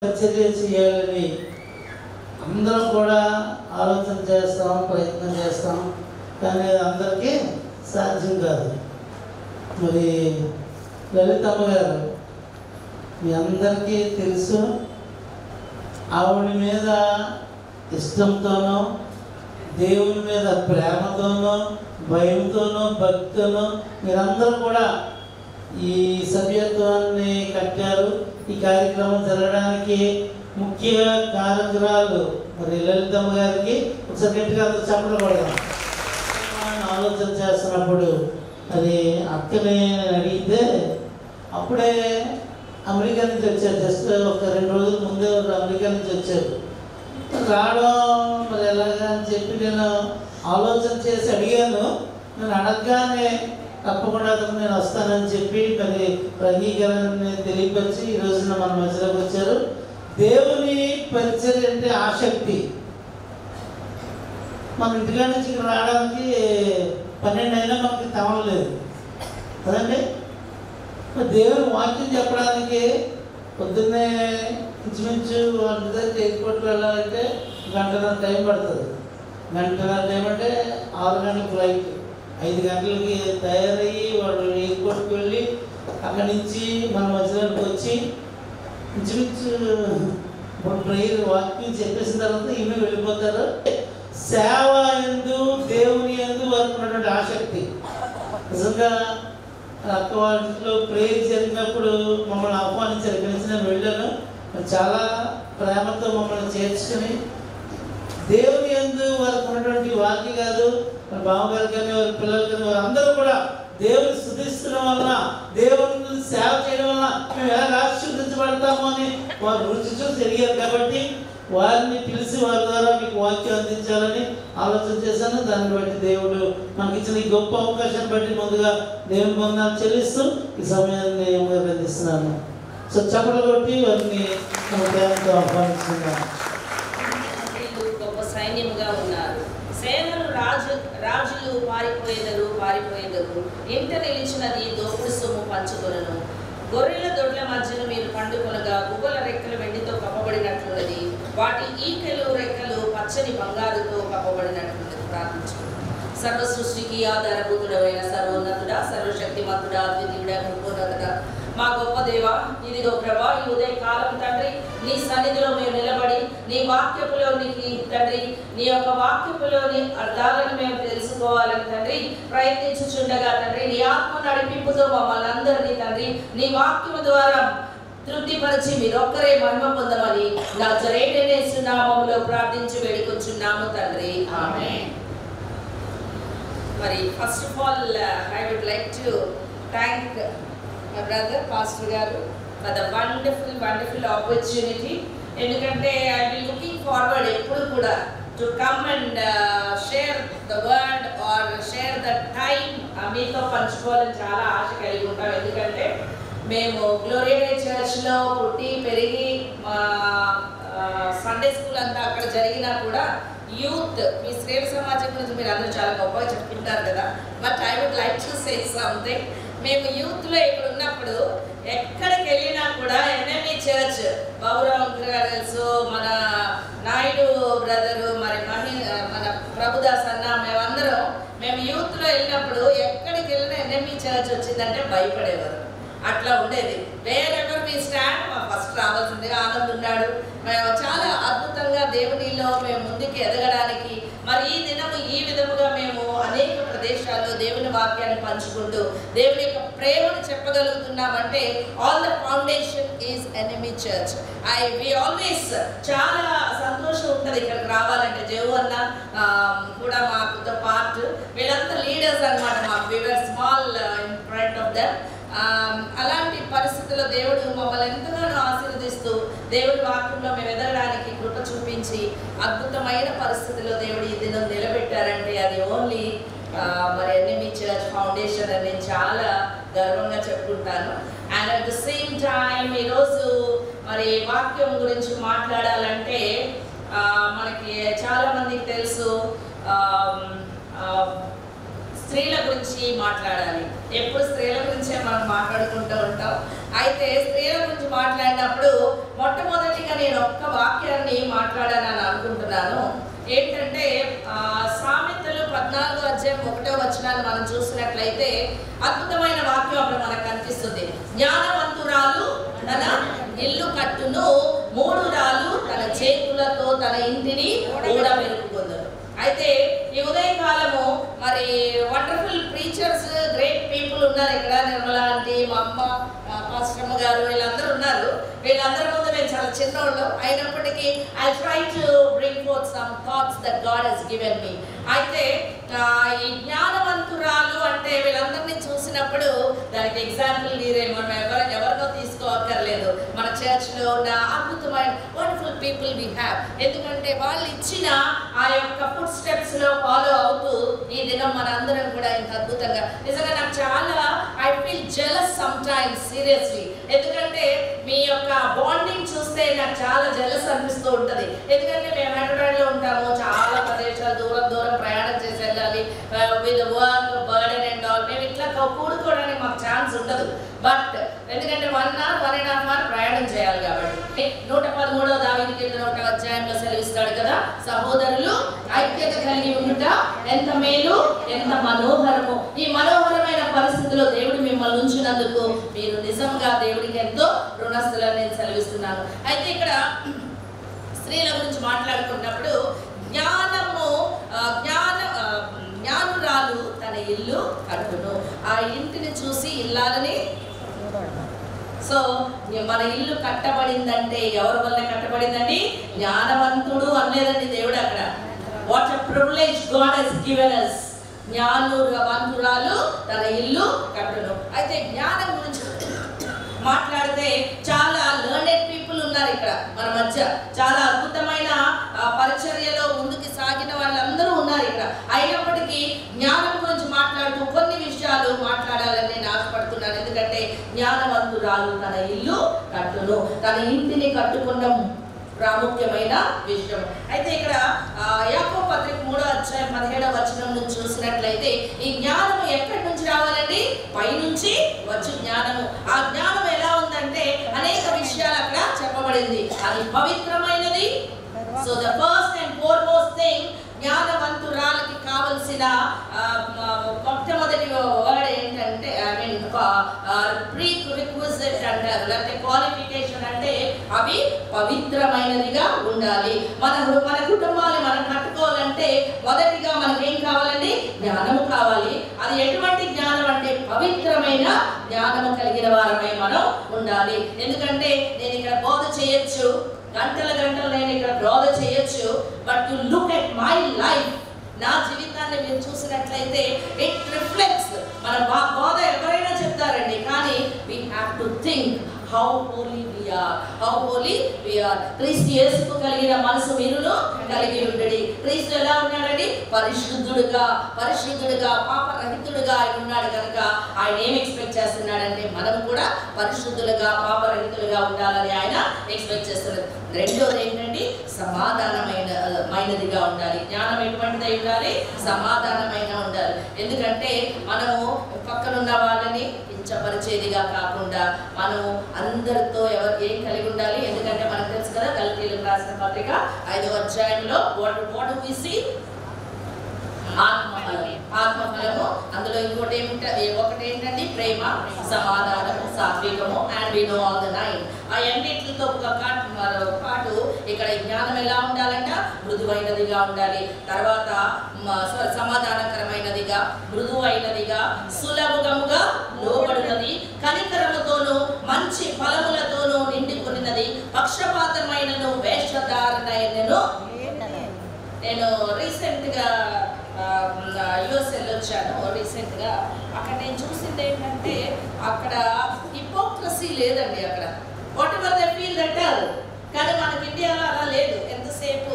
పరిచర్య చేయాలని అందరం కూడా ఆలోచన చేస్తాం, ప్రయత్నం చేస్తాం, కానీ అందరికీ సాధ్యం కాదు. మరి లలితమ్మ గారు మీ అందరికీ తెలుసు, ఆవిడ మీద ఇష్టంతోనో దేవుని మీద ప్రేమతోనో భయంతోనో భక్తితోనో మీరందరూ కూడా ఈ సభ్యత్వాన్ని కట్టారు. ఈ కార్యక్రమం జరగడానికి ముఖ్య కారకురాలు మరి లలితమ్మ గారికి ఒకసారి గట్టిగా చెప్పడం పడదాం. ఆలోచన చేస్తున్నప్పుడు అది అక్కనే అడిగితే అప్పుడే అమెరికా నుంచి వచ్చారు. జస్ట్ ఒక 2 రోజుల ముందే అమెరికా నుంచి వచ్చారు. రావడం మరి ఎలాగా అని చెప్పి నేను ఆలోచన చేసి అడిగాను. నేను అడగగానే తప్పకుండా నేను వస్తానని చెప్పి మరి అంగీకారాన్ని తెలియపరిచి ఈ రోజున మన మధ్యలోకి వచ్చారు. దేవుని పరిచర్య అంటే ఆసక్తి. మన ఇంటికాడ నుంచి ఇక్కడ రావడానికి 12 అయినా మనకి తమలేదు కదండి. దేవుని వాక్యం చెప్పడానికి పొద్దున్నే ఇంచుమించు వాళ్ళ దగ్గర ఎయిర్పోర్ట్కి వెళ్ళాలంటే 1 గంటన్నర టైం పడుతుంది. 1 గంటన్నర టైం అంటే 6 గంటల ఫ్లైట్. 5 గంటలకి తయారయ్యి వాళ్ళు ఎయిర్పోర్ట్కి వెళ్ళి అక్కడి నుంచి మన మధ్యలోకి వచ్చి ఇంచుమించు ప్రేయర్ వాక్యం చెప్పేసిన తర్వాత ఈమె వెళ్ళిపోతారు. సేవ ఎందు దేవుని ఎందు వారికి ఉన్నటువంటి ఆసక్తి నిజంగా అక్క వాళ్ళ ఇంట్లో ప్రేయర్ జరిగినప్పుడు మమ్మల్ని ఆహ్వానించారు. ఇక్కడి నుంచి నేను వెళ్ళాను. చాలా ప్రేమతో మమ్మల్ని చేర్చుకుని దేవుని యందు వారికి ఉన్నటువంటి వాక్యం కాదు, మన బావగారు కానీ వారి పిల్లలు కానీ వారందరూ కూడా దేవుని స్తుతించడం వలన, దేవుని సేవ చేయడం వలన మేము ఎలా ఆశీర్వదించబడతాము అని వారు రుచి చూసి ఎదిగారు. కాబట్టి వారిని పిలిచి వారి ద్వారా మీకు వాక్యం అందించాలని ఆలోచన చేశాను. దాన్ని బట్టి దేవుడు మనకి ఇచ్చిన ఈ గొప్ప అవకాశాన్ని బట్టి ముందుగా దేవుని వందనాలు చెల్లిస్తూ ఈ సమయాన్ని అందిస్తున్నాను. సో చప్పట్లు కొట్టి వారిని దేవునితో ఆహ్వానిస్తున్నాను. గొప్ప సైన్యముగా ఉన్నారు. సేవలు రాజులు పారిపోయేదరు ఇంట నిలిచినది దోపుడు సొమ్ము పంచుకొనను. గొర్రెల దొడ్ల మధ్యన మీరు పండుకొనగా గువ్వల రెక్కలు వెండితో కప్పబడినట్లున్నది. వాటి ఈకలు రెక్కలు పచ్చని బంగారుతో కప్పబడినట్లున్నది. ప్రార్థించుకుంటాం. సర్వ సృష్టికి ఆధారభూతుడమైన సర్వోన్నతుడా, సర్వశక్తిమంతుడా, అద్వితీయుడా, కృపోన్నతుడా, మా గొప్ప దేవ, ఇదిగో ప్రభా, ఈ ఉదయ కాలం తండ్రి నీ సన్నిధిలో మేము నిలబడి నీ వాక్యపులోనికి తండ్రి నీ యొక్క వాక్యపులోని అర్థాలను మేము తెలుసుకోవాలని తండ్రి ప్రయత్నించుచుండగా తండ్రి నీ ఆత్మ నడిపింపుతో మమ్మల్ని అందరినీ తండ్రి నీ వాక్యము ద్వారా తృప్తిపరిచి మీరొక్కరే మహిమ పొందమని నజరేయుడైన యేసు నామములో ప్రార్థించి వేడుకొంచున్నాము తండ్రి, ఆమేన్. మరి first of all I would like to thank my brother pastor garu for the wonderful opportunity. ఎందుకంటే I will looking forward ఎప్పుడు కూడా to come and share the word or share the time మీతో పంచుకోవాలని చాలా ఆశ కలిగి ఉంటాం. ఎందుకంటే మేము గ్లోరియా చర్చ్లో పుట్టి పెరిగి సండే స్కూల్ అంతా అక్కడ జరిగినా కూడా యూత్ మీ శ్రేయ సమాజం గురించి మీరు అందరూ చాలా గొప్పగా చెప్పుకుంటారు కదా. But I would like to say something. మేము యూత్లో ఇక్కడ ఉన్నప్పుడు ఎక్కడికి వెళ్ళినా కూడా ఎన్ఎంఈ చర్చ్, బాబురావు అంకుల్ గారు తెలుసు, మన నాయుడు బ్రదరు, మరి మన ప్రభుదాస్ అన్న, మేము యూత్లో వెళ్ళినప్పుడు ఎక్కడికి వెళ్ళినా ఎన్ఎంఈ చర్చ్ వచ్చిందంటే భయపడేవారు. అట్లా ఉండేది. వేరెవర్ మీ స్టాండ్ మా ఫస్ట్ రావాల్సిందిగా ఆనంద్ ఉన్నాడు. మేము చాలా అద్భుతంగా దేవునిలో మేము ముందుకు ఎదగడానికి మరి ఈ దినము ఈ విధముగా మేము అనేక ప్రదేశాల్లో దేవుని వాక్యాన్ని పంచుకుంటూ దేవుని యొక్క ప్రేమను చెప్పగలుగుతున్నామంటే all the foundation is NME church. We always చాలా సంతోషం ఉంటుంది ఇక్కడికి రావాలంటే. జేవు అన్న కూడా మాతో పార్ట్, వీళ్ళంతా లీడర్స్ అనమాట. మాకు we were small in front of them. అలాంటి పరిస్థితుల్లో దేవుడు మమ్మల్ని ఎంతగానో ఆశీర్వదిస్తూ దేవుడి వాక్యంలో మేము ఎదగడానికి కృప చూపించి అద్భుతమైన పరిస్థితుల్లో దేవుడు ఈ దినం నిలబెట్టారంటే అది ఓన్లీ మరి ఎన్ఎంఈ చర్చ్ ఫౌండేషన్ అని నేను చాలా గర్వంగా చెప్పుకుంటాను. And at the same time ఈరోజు మరి వాక్యం గురించి మాట్లాడాలంటే మనకి చాలా మందికి తెలుసు స్త్రీల గురించి మాట్లాడాలి. ఎప్పుడు స్త్రీల గురించే మనం మాట్లాడుకుంటూ ఉంటాం. అయితే స్త్రీల గురించి మాట్లాడినప్పుడు మొట్టమొదటిగా నేను ఒక్క వాక్యాన్ని మాట్లాడానని అనుకుంటున్నాను. ఏంటంటే సామెతలు 14వ అధ్యాయం 1వ వచనాన్ని మనం చూసినట్లయితే అద్భుతమైన వాక్యం అక్కడ మనకు కనిపిస్తుంది. జ్ఞానవంతురాలు తన ఇల్లు కట్టును, మూఢురాలు తన చేతులతో తన ఇంటిని ఊడబెరుకుందరు. అయితే ఈ ఉదయకాలము మరి వండర్ఫుల్ ప్రీచర్స్, గ్రేట్ పీపుల్ ఉన్నారు ఇక్కడ. నిర్మల ఆంటీ, మా అమ్మ, పాస్టమ్మ గారు, వీళ్ళందరూ ఉన్నారు. వీళ్ళందరి ముందు నేను చాలా చిన్నోళ్ళు అయినప్పటికీ I try to bring forth some thoughts that God has given me. అయితే ఈ జ్ఞానవంతురాలు అంటే వీళ్ళందరినీ చూసినప్పుడు దానికి ఎగ్జాంపుల్ మీరే, మనం ఎవరినో తీసుకోవక్కర్లేదు. మన చర్చ్లో ఉన్న అద్భుతమైన వండర్ఫుల్ పీపుల్ వి హ్యావ్. ఎందుకంటే వాళ్ళు ఇచ్చిన ఆ యొక్క ఫుడ్ స్టెప్స్ లో ఫాలో అవుతూ ఈ దినం మనందరం కూడా ఇంత అద్భుతంగా, నిజంగా నాకు చాలా I feel jealous some times seriously. ఎందుకంటే మీ యొక్క బాండింగ్ చూస్తే నాకు చాలా జెలస్ అనిపిస్తూ ఉంటుంది. ఎందుకంటే మేము హైదరాబాద్లో ఉంటాము, చాలా ప్రదేశాలు దూరం ప్రయాణం చేసి వెళ్ళాలి. With work burden and all, మేము ఇట్లా కూడుకోవడానికి మాకు ఛాన్స్ ఉండదు. బట్ ఎందుకంటే 1 hour 1.5 hour ప్రయాణం చేయాలి కాబట్టి 113వ దావీదు కీర్తన 1వ అధ్యాయంలో సెలవిస్తాడు కదా, సహోదరులు ఐక్యత కలిగి ఉంట ఎంత మేలు ఎంత మనోహరము. ఈ మనోహరమైన పరిస్థితిలో దేవుడు మిమ్మల్ని ఉంచినందుకు మీరు నిజంగా దేవుడికి ఎంతో రుణస్థులని నేను సెలవిస్తున్నాను. అయితే ఇక్కడ స్త్రీల గురించి మాట్లాడుకున్నప్పుడు జ్ఞానురాలు తన ఇల్లు కట్టును, ఆ ఇంటిని చూసి ఇల్లాలని. సో మన ఇల్లు కట్టబడిందంటే ఎవరి వల్ల కట్టబడిందండి? జ్ఞానవంతుడు అనలేదండి దేవుడు అక్కడ. What a privilege God has given us. జ్ఞానవంతురాలు తన ఇల్లు కట్టును. అయితే జ్ఞానం గురించి మాట్లాడితే చాలా లర్నెడ్ పీపుల్ ఉన్నారు ఇక్కడ మన మధ్య. చాలా అద్భుతమైన పరిచర్యలో ముందుకు సాగిన వాళ్ళందరూ ఉన్నారు ఇక్కడ. అయినప్పటికీ జ్ఞానం గురించి మాట్లాడుతూ కొన్ని విషయాలు మాట్లాడాలని నేను ఆశపడుతున్నాను. ఎందుకంటే జ్ఞానవంతురాలు తన ఇల్లు కట్టును, తన ఇంటిని కట్టుకున్న ప్రాముఖ్యమైన విషయం. అయితే ఇక్కడ యాకోబు పత్రిక 3వ అధ్యాయం 17వ వచనం నుంచి చూసినట్లయితే ఈ జ్ఞానము ఎక్కడి నుంచి రావాలండి? పైనుంచి వచ్చి జ్ఞానము. ఆ జ్ఞానం ఎలా ఉందంటే అనేక విషయాలు అక్కడ చెప్పబడింది. అది పవిత్రమైనది. So the first and foremost thing, జ్ఞానవంతురాలకి కావలసిన మొట్టమొదటి వర్డ్ ఏంటంటే ప్రీ రిక్విజిట్ అంటారు, లేకపోతే క్వాలిఫికేషన్ అంటే అవి పవిత్రమైనదిగా ఉండాలి. మన కుటుంబాన్ని మనం కట్టుకోవాలంటే మొదటిగా మనకి ఏం కావాలండి? జ్ఞానము కావాలి. అది ఎటువంటి జ్ఞానం అంటే పవిత్రమైన జ్ఞానము కలిగిన వారమై మనం ఉండాలి. ఎందుకంటే నేను ఇక్కడ బోధ చేయొచ్చు, గంటలు నేను ఇక్కడ బోధ చేయొచ్చు, but to look at my life, నా జీవితాన్ని మీరు చూసినట్లయితే ఇట్ రిఫ్లెక్ట్స్. మన బోధ ఎవరైనా చెప్తారండి, కానీ we have to think how holy we are. క్రీస్తు యేసుకు కలిగిన మనసు మీరును కలిగి ఉండండి. క్రీస్తు ఎలా ఉన్నాడండి? పరిశుద్ధుడుగా పాపరహితుడుగా ఆయన ఉన్నాడు కనుక ఆయన ఏం ఎక్స్పెక్ట్ చేస్తున్నాడంటే మనం కూడా పాపరహితులుగా ఉండాలని ఆయన ఎక్స్పెక్ట్ చేస్తున్నాడు. రెండోది ఏంటండి? సమాధానమైనదిగా ఉండాలి. జ్ఞానం ఎటువంటిదై ఉండాలి? సమాధానమైన ఉండాలి. ఎందుకంటే మనము పక్కనున్న వాళ్ళని కించపరిచేదిగా కాకుండా మనము అందరితో ఏం కలిగి ఉండాలి? ఎందుకంటే మనకు తెలుసు కదా, గలతీయులకు రాసిన పత్రిక 5వ అధ్యాయంలో what do we see? ఆత్మఫలము. అందులో ఒకటి ఏంటండి? ప్రేమ, సమాధానము, సాత్వికము, and we know all the 9. ఆ అన్నిటితో ఒక పాటు ఇక్కడ జ్ఞానం ఎలా ఉండాలంట? మృదువైనదిగా ఉండాలి. తర్వాత సమాధానకరమైనదిగా, మృదువైనదిగా, సులభముగా లోబడినది, కనికరముతోనూ మంచి ఫలములతోనూ నిండుకున్నది, పక్షపాతమైనను వేషధారణను. నేను రీసెంట్గా యుఎస్ వెళ్ళొచ్చాను. రీసెంట్గా అక్కడ నేను చూసింది ఏంటంటే అక్కడ హిపోక్రసీ లేదండి. అక్కడ whatever they feel that are. కానీ మనకి ఇండియాలో అలా లేదు. ఎంతసేపు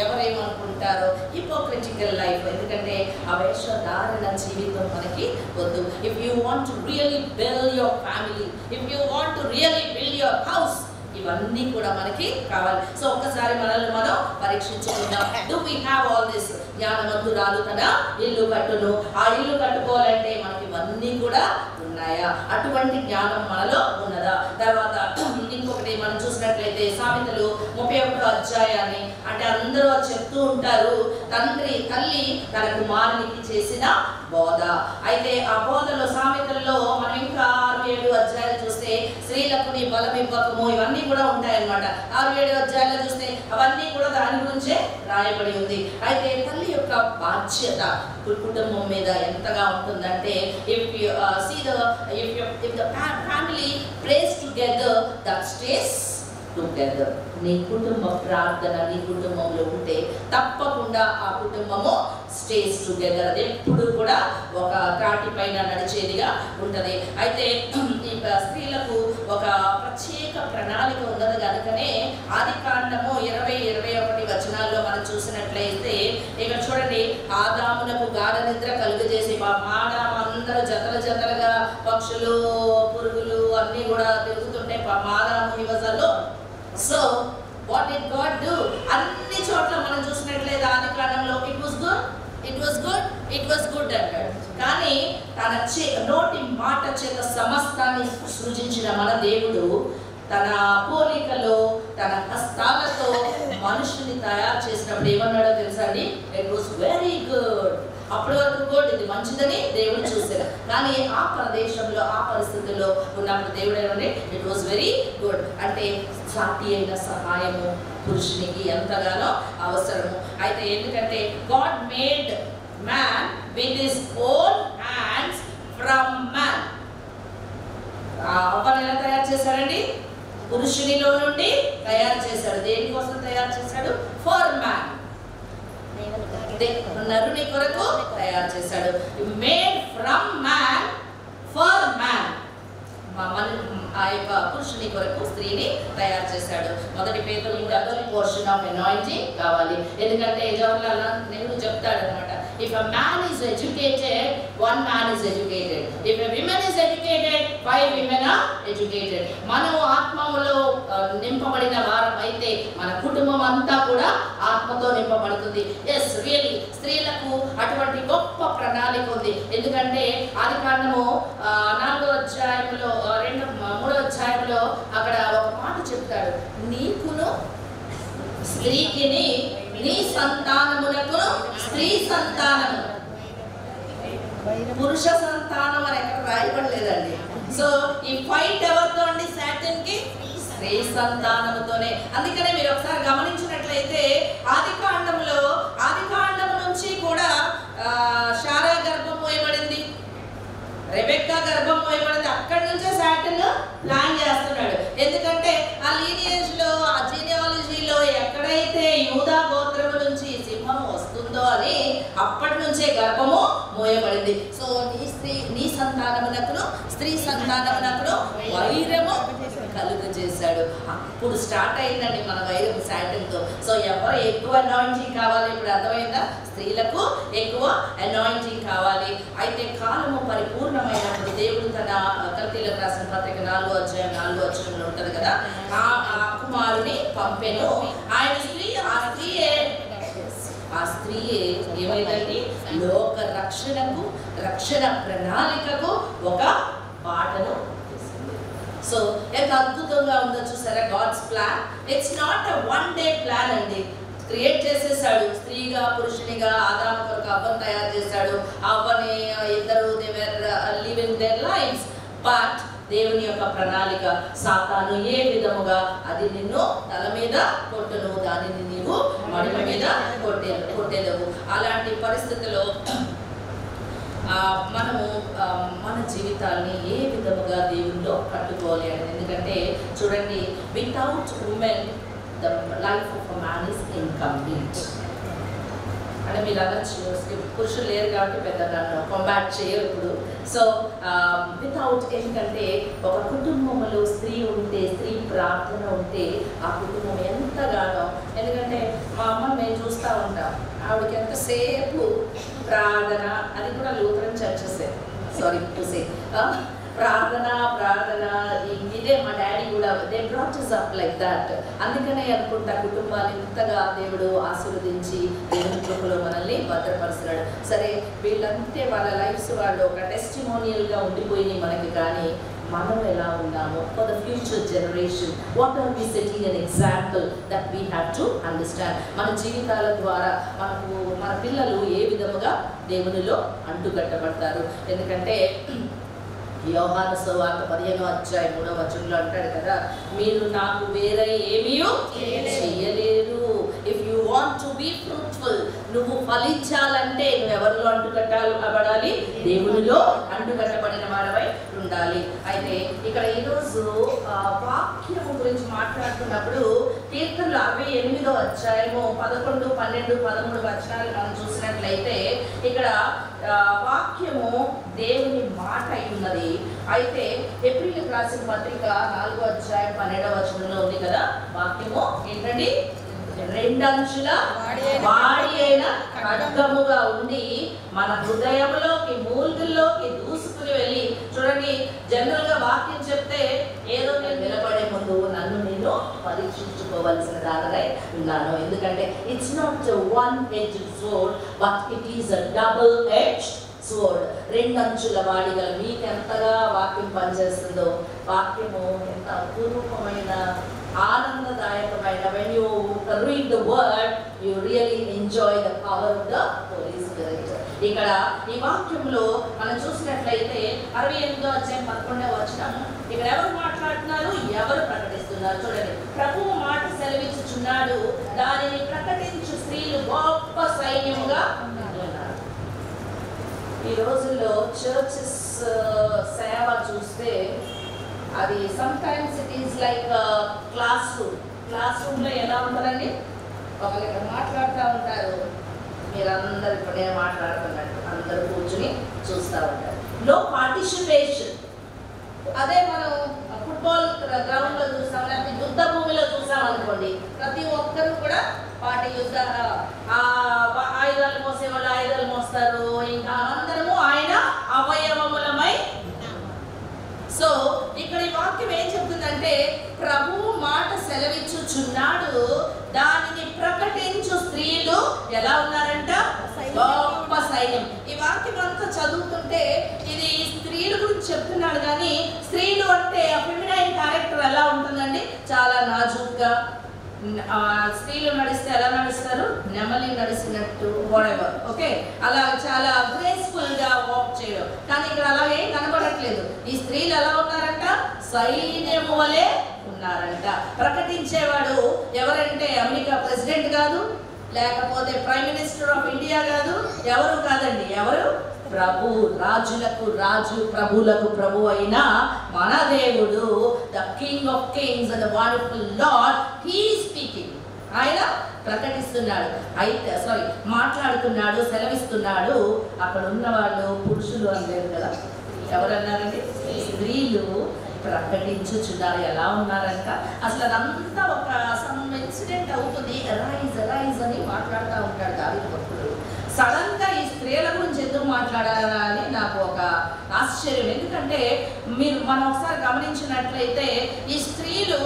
ఎవరేమనుకుంటారో హిపోక్రిటికల్ లైఫ్. ఎందుకంటే ఆ వేషధారణ జీవితం మనకి వద్దు. If you want to really build your family, if you want to really build your house, ఈ ఇవన్నీ కూడా మనకి కావాలి. సో ఒక్కసారి మనల్ని మనం పరీక్షించుకుందాం. Do we have all this? జ్ఞానవంతురాలు తన ఇల్లు కట్టును. ఆ ఇల్లు కట్టుకోవాలంటే మనకి ఇవన్నీ కూడా ఉన్నాయా? అటువంటి జ్ఞానం మనలో ఉన్నదా? తర్వాత ఇంకొకటి మనం చూసినట్లయితే సామెతలు 31వ అధ్యాయాన్ని అంటే అందరూ చెప్తూ ఉంటారు, తల్లి తన కుమారునికి చేసిన బోధ. అయితే ఆ బోధలో సామెతల్లో మనం ఇంకా 6-7 అధ్యాయాలు చూస్తే స్త్రీలకు నీ బలం ఇవ్వకము ఇవన్నీ కూడా ఉంటాయన్నమాట. 6-7 అధ్యాయాలు చూస్తే అవన్నీ కూడా దాని గురించే రాయబడి ఉంది. అయితే తల్లి యొక్క బాధ్యత కుటుంబం మీద ఎంతగా ఉంటుందంటే if the family prays together, that stays together. నీ కుటుంబ ప్రార్థన నీ కుటుంబంలో ఉంటే తప్పకుండా ఆ కుటుంబము స్టేస్ టుగెదర్. అది ఎప్పుడు కూడా ఒక త్రాటి పైన నడిచేదిగా ఉంటది. అయితే ఈ స్త్రీలకు ఒక ప్రత్యేక ప్రణాళిక ఉన్నది కనుకనే ఆదికాండము 20-21 వచనాల్లో మనం చూసినట్లయితే ఇక్కడ చూడండి, ఆదామునకు గాఢ నిద్ర కలుగజేసి మానవ అందరూ జతలుగా పక్షులు పురుగులు అన్నీ కూడా తిరుగుతుంటే మాదాము నివసంలో. So what did God do? అన్ని చోట్ల మనం చూసినట్లయితే ఆదికాండంలో ఇట్ వాస్ గుడ్ అంటాడు. కానీ తన నోటి మాట చేత సమస్తాన్ని సృజించిన మన దేవుడు తన పోలికలో తన హస్తాలతో మనుషుని తయారు చేసినప్పుడు ఏమన్నాడో తెలుసా అండి? It was very good. అప్పటి వరకు కూడా ఇది మంచిదని దేవుడు చూశారు. కానీ ఆ ప్రదేశంలో ఆ పరిస్థితుల్లో ఉన్నప్పుడు దేవుడు ఏమంటే ఇట్ వాస్ వెరీ గుడ్ అంటే సాటి అయిన సహాయము పురుషునికి ఎంతగానో అవసరము. అయితే ఎందుకంటే God made man with his own hands from man. అవ్వను ఎలా తయారు చేశాడండి? పురుషునిలో నుండి తయారు చేశాడు. దేనికోసం తయారు చేశాడు? ఫర్ మ్యాన్, నరుని కొరకు తయారు చేశాడు. Made from man for man. ఆ యొక్క పురుషుని కొరకు స్త్రీని తయారు చేశాడు. మొదటి పేతురు డబుల్ పోర్షన్ ఆఫ్ అనాయింటింగ్ కావాలి. ఎందుకంటే జవహర్లాల్ నెహ్రూ చెప్తాడు అనమాట, if a man is educated, one man is educated. If a woman is educated, 5 women are educated. మనం ఆత్మలో నింపబడిన వారం అయితే మన కుటుంబం అంతా కూడా ఆత్మతో నింపబడుతుంది. ఎస్ రియలీ స్త్రీలకు అటువంటి గొప్ప ప్రణాళిక ఉంది. ఎందుకంటే ఆదికాండము 4వ అధ్యాయంలో 3వ అధ్యాయంలో అక్కడ ఒక మాట చెప్తాడు, నీకును స్త్రీకిని నీ సంతానమునకు స్త్రీ సంతానము, పురుష సంతానం అని ఎక్కడ రాయబడలేదండి. సో ఈ ఫైట్ ఎవరితో అండి? సాటన్ కి స్త్రీ సంతానముతోనే. అందుకనే మీరు ఒకసారి గమనించినట్లయితే ఆదికాండం నుంచి కూడా శారా గర్భం మోయబడింది, రెబెక్కా గర్భం మోయబడింది. అక్కడి నుంచే సాటన్ ప్లాన్ చేస్తున్నాడు. ఎందుకంటే ఆ లీనియేజ్ లో ఆ జీనియాలజీలో ఎక్కడైతే యూదా గోత్రము నుంచి సింహం వస్తుందో అని అప్పటి నుంచే గర్భము మోయబడింది. సో నీ సంతానమునకును స్త్రీ సంతానమునకును వైరము కలుగు చేశాడు. అప్పుడు స్టార్ట్ అయిందండి మన వైరం సాటన్తో. సో ఎవరు ఎక్కువ అనాయింటింగ్ కావాలి? ఇప్పుడు అర్థమైందా? స్త్రీలకు ఎక్కువ అనాయింటింగ్ కావాలి. అయితే కాలము పరిపూర్ణమైనప్పుడు దేవుడు తన కల్తీలకు రాసిన పత్రిక 4వ అధ్యాయంలో ఉంటది కదా, ఆ కుమారుని పంపెను. ఆయన స్త్రీ ఆ స్త్రీయే ఏమైందండి? లోక రక్షణకు రక్షణ ప్రణాళికకు ఒక బాటను. సో ఎంత అద్భుతంగా ఉందో చూసారా God's plan. It's not a one day plan అండి. క్రియేట్ చేసేసాడు స్త్రీగా పురుషునిగా. ఆదాము కొరకు అవ్వను తయారు చేశాడు. అవ్వని ఇద్దరు they were living there lifes. But దేవుని యొక్క ప్రణాళిక సాతాను ఏ విధముగా అది నిన్ను తల మీద కొట్టును, దానిని నీవు మడిమ మీద కొట్టేదవు. అలాంటి పరిస్థితిలో మనము మన జీవితాన్ని ఏ విధముగా దేవుల్లో కట్టుకోవాలి అని. ఎందుకంటే చూడండి, without women the life of a man is incomplete. అంటే మీరు అనొచ్చు పురుషులు లేరు కాబట్టి పెద్దగా కాంబాట్ చేయరు ఇప్పుడు. సో వితౌట్ ఏంటంటే ఒక కుటుంబంలో స్త్రీ ఉంటే, స్త్రీ ప్రార్థన ఉంటే ఆ కుటుంబం ఎంతగానో. ఎందుకంటే మా అమ్మని మేము చూస్తూ ఉంటాం, ఆవిడకి ఎంతసేపు ప్రార్థన, అది కూడా లూథరన్ చర్చెసే, సారీ టు సే, ప్రార్థన ఇన్ని ఇదే మా డాడీ కూడా they brought us up like that. అందుకనే అనుకుంటా కుటుంబాన్ని ఇంతగా దేవుడు ఆశీర్వదించి దేవుని కృపలో మనల్ని భద్రపరుస్తున్నాడు. సరే వీళ్ళంతే వాళ్ళ లైఫ్స్ వాళ్ళు ఒక టెస్టిమోనియల్గా ఉండిపోయినాయి మనకి, కానీ మనం ఎలా ఉన్నాము for the future generation, what are we setting an example that we have to understand. మన జీవితాల ద్వారా మన పిల్లలు ఏ విధముగా దేవునిలో అంటుకట్టబడతారు. ఎందుకంటే యోహాను సువార్త 15వ అధ్యాయం 3వ వచనంలో అంటాడు కదా, మీరు నాకు వేరే ఏమీ చేయలేరు. If you want to be fruitful, నువ్వు ఫలించాలంటే నువ్వు ఎవరిలో అంటుకట్టబడాలి? దేవునిలో అంటుకట్టబడిన వాడవై ఉండాలి. అయితే ఇక్కడ ఈరోజు వాక్యం గురించి మాట్లాడుతున్నప్పుడు కీర్తనలు 68వ అధ్యాయము 11, 12, 13 వచనాలు మనం చూసినట్లయితే ఇక్కడ వాక్యము దేవుని మాట అయి ఉన్నది. అయితే ఏప్రిల్ రాసిన పత్రిక 4వ అధ్యాయం 12వ వచనంలో ఉంది కదా, వాక్యము ఏంటండి? రెండంచుల వాడి అయిన ఖడ్గముగా ఉండి మన హృదయంలోకి మూల్గుల్లోకి దూసుకుని వెళ్ళి. చూడండి, జనరల్ గా వాక్యం చెప్తే ఏదో నేను నిలబడే ముందు నన్ను నేను పరీక్షించుకోవాల్సిన దానిగా ఉన్నాను. ఎందుకంటే it's not one edged sword but it is a double edged sword. రెండంచుల వాడి గల. మీకు ఎంతగా వాక్యం పనిచేస్తుందో, వాక్యము ఎంత అపూర్వమైన ఆనందదాయకమైన. when you read the word you really enjoy the power of the Holy Spirit. ఇక్కడ ఈ వాక్యంలో మనం చూసినట్లయితే 68వ అధ్యాయం 11వ వచనం ఇక్కడ ఎవరు మాట్లాడుతున్నారు, ఎవరు ప్రకటిస్తున్నారు? చూడండి, ప్రభువు మాట సెలవిచ్చుచున్నాడు, దానిని ప్రకటించు స్త్రీలు గొప్ప సైన్యముగా ఉన్నారు. ఈ రోజుల్లో చర్చెస్ సేవ చూస్తే అది sometimes it is like class రూమ్లో ఎలా ఉంటుందండి? ఒకరు ఇక్కడ మాట్లాడుతూ ఉంటారు, మీరందరూ ఇప్పుడు నేను మాట్లాడుతున్నట్టు అందరూ కూర్చుని చూస్తూ ఉంటారు. No participation. అదే మనం ఫుట్బాల్ గ్రౌండ్లో చూసాం, లేకపోతే యుద్ధ భూమిలో చూసాం అనుకోండి, ప్రతి ఒక్కరు కూడా వాటి యుద్ధ ఆయుధాలు మోసేవాళ్ళు ఆయుధాలు మోస్తారు, ఇంకా అందరము ఆయన అవయవములమై. సో ఇక్కడ ఈ వాక్యం ఏం చెప్తుందంటే, ప్రభువు మాట సెలవిచ్చుచున్నాడు, దానిని ప్రకటించు స్త్రీలు ఎలా ఉన్నారంట? గొప్ప సైన్యం. ఈ వాక్యం అంతా చదువుతుంటే ఇది స్త్రీల గురించి చెప్తున్నాడు, కానీ స్త్రీలు అంటే ఫెమినైన్ క్యారెక్టర్ ఎలా ఉంటుందండి? చాలా నాజూక్గా. స్త్రీలు నడిస్తే ఎలా నడుస్తారు? నెమలి నడిచినట్టు, వాటెవర్, ఓకే, అలా చాలా గ్రేస్ఫుల్ గా వాక్ చేయడం. కానీ ఇక్కడ అలాగే కనబడట్లేదు. ఈ స్త్రీలు ఎలా ఉన్నారంట? సైన్యము వలె ఉన్నారంట. ప్రకటించేవాడు ఎవరంటే అమెరికా ప్రెసిడెంట్ కాదు, లేకపోతే ప్రైమ్ మినిస్టర్ ఆఫ్ ఇండియా కాదు, ఎవరు కాదండి. ఎవరు? ప్రభు, రాజులకు రాజు, ప్రభులకు ప్రభు అయిన మన దేవుడు, the king of Kings and the wonderful lord, he is speaking. ఆయన ప్రకటిస్తున్నాడు, అయితే మాట్లాడుతున్నాడు, సెలవిస్తున్నాడు. అక్కడ ఉన్న వాళ్ళు పురుషులు అనలేదు కదా, ఎవరన్నారండి? స్త్రీలు ప్రకటించుచున్నారు. ఎలా ఉన్నారంట? అసలు అదంతా ఒక సమ్ ఇన్సిడెంట్ అవుతుంది. రైజ్ అని మాట్లాడుతూ ఉంటాడు దావీదు భక్తుడు. సడన్ గా ఈ స్త్రీల గురించి ఎందుకు మాట్లాడాలని నాకు ఒక ఆశ్చర్యం. ఎందుకంటే మనం ఒకసారి గమనించినట్లయితే ఈ స్త్రీలు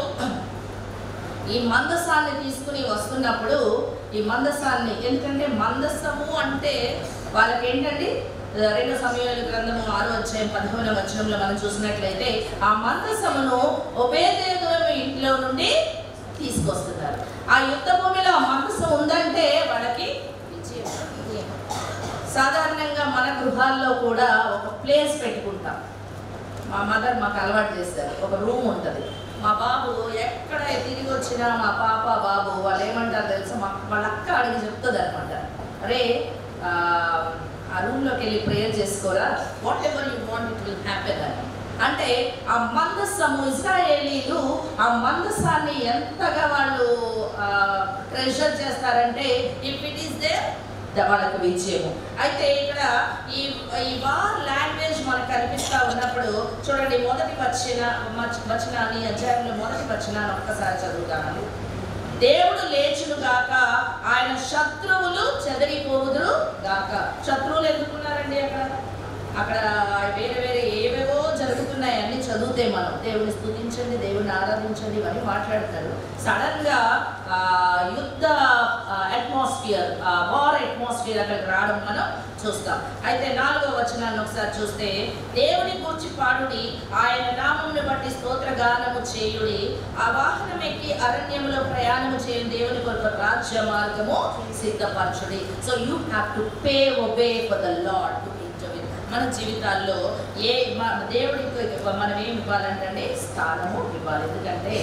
ఈ మందసాన్ని తీసుకుని వస్తున్నప్పుడు, ఈ మందసాన్ని, ఎందుకంటే మందసము అంటే వాళ్ళకి ఏంటండి, 2 సమూయేలు గ్రంథము 6వ అధ్యాయం 15వ వచనంలో మనం చూసినట్లయితే ఆ మందసమును ఒబేదెదోము ఇంట్లో నుండి తీసుకొస్తున్నారు. ఆ యుద్ధ భూమిలో ఆ మందసం ఉందంటే వాళ్ళకి విజయం. సాధారణంగా మన గృహాల్లో కూడా ఒక ప్లేస్ పెట్టుకుంటాం. మా మదర్ మాకు అలవాటు చేస్తారు, ఒక రూమ్ ఉంటుంది. మా బాబు ఎక్కడ తిరిగి వచ్చినా మా పాప బాబు వాళ్ళు ఏమంటారు తెలుసా, వాళ్ళ అక్క అడిగి చెప్తుంది అనమాట, అరే ఆ రూమ్లోకి వెళ్ళి ప్రేయర్ చేసుకోరా, what ever you want it will happen అని. అంటే ఆ మందసము, ఇశ్రాయేలీలు ఆ మందసాన్ని ఎంతగా వాళ్ళు ట్రెజర్ చేస్తారంటే ఇఫ్ ఇట్ ఈస్ దేర్ వాళ్ళకి విజయము. అయితే ఇక్కడ ఈ వార్ లాంగ్వేజ్ మనకు కనిపిస్తూ ఉన్నప్పుడు చూడండి, మొదటి వచనాన్ని అధ్యాయంలో మొదటి వచనాన్ని ఒక్కసారి చదువుతాను. దేవుడు లేచును గాక, ఆయన శత్రువులు చెదరిపోవుదురు గాక. శత్రువులు ఎందుకున్నారండి? అక్కడ వేరే వేరే ఏవేవో జరుగుతున్నాయి, అన్ని చదివితే మనం దేవుని స్తుతించండి, దేవుని ఆరాధించండి ఇవన్నీ మాట్లాడతారు. సడన్గా యుద్ధ అట్మాస్ఫియర్, వార్ అట్మాస్ఫియర్ అక్కడికి రావడం మనం చూస్తాం. అయితే 4వ వచనాన్ని ఒకసారి చూస్తే, దేవుని గూర్చి పాడుడి, ఆయన నామమును బట్టి స్తోత్ర గానము చేయుడి, ఆ వాహనం ఎక్కి అరణ్యములో ప్రయాణము చేయుడి, దేవుని కొరకు రాజ్య మార్గము సిద్ధపరచుడి. So you have to pay obey for the Lord to interview. మన జీవితాల్లో దేవుడికి మనం ఏమి ఇవ్వాలంటే స్థానము ఇవ్వాలి. ఎందుకంటే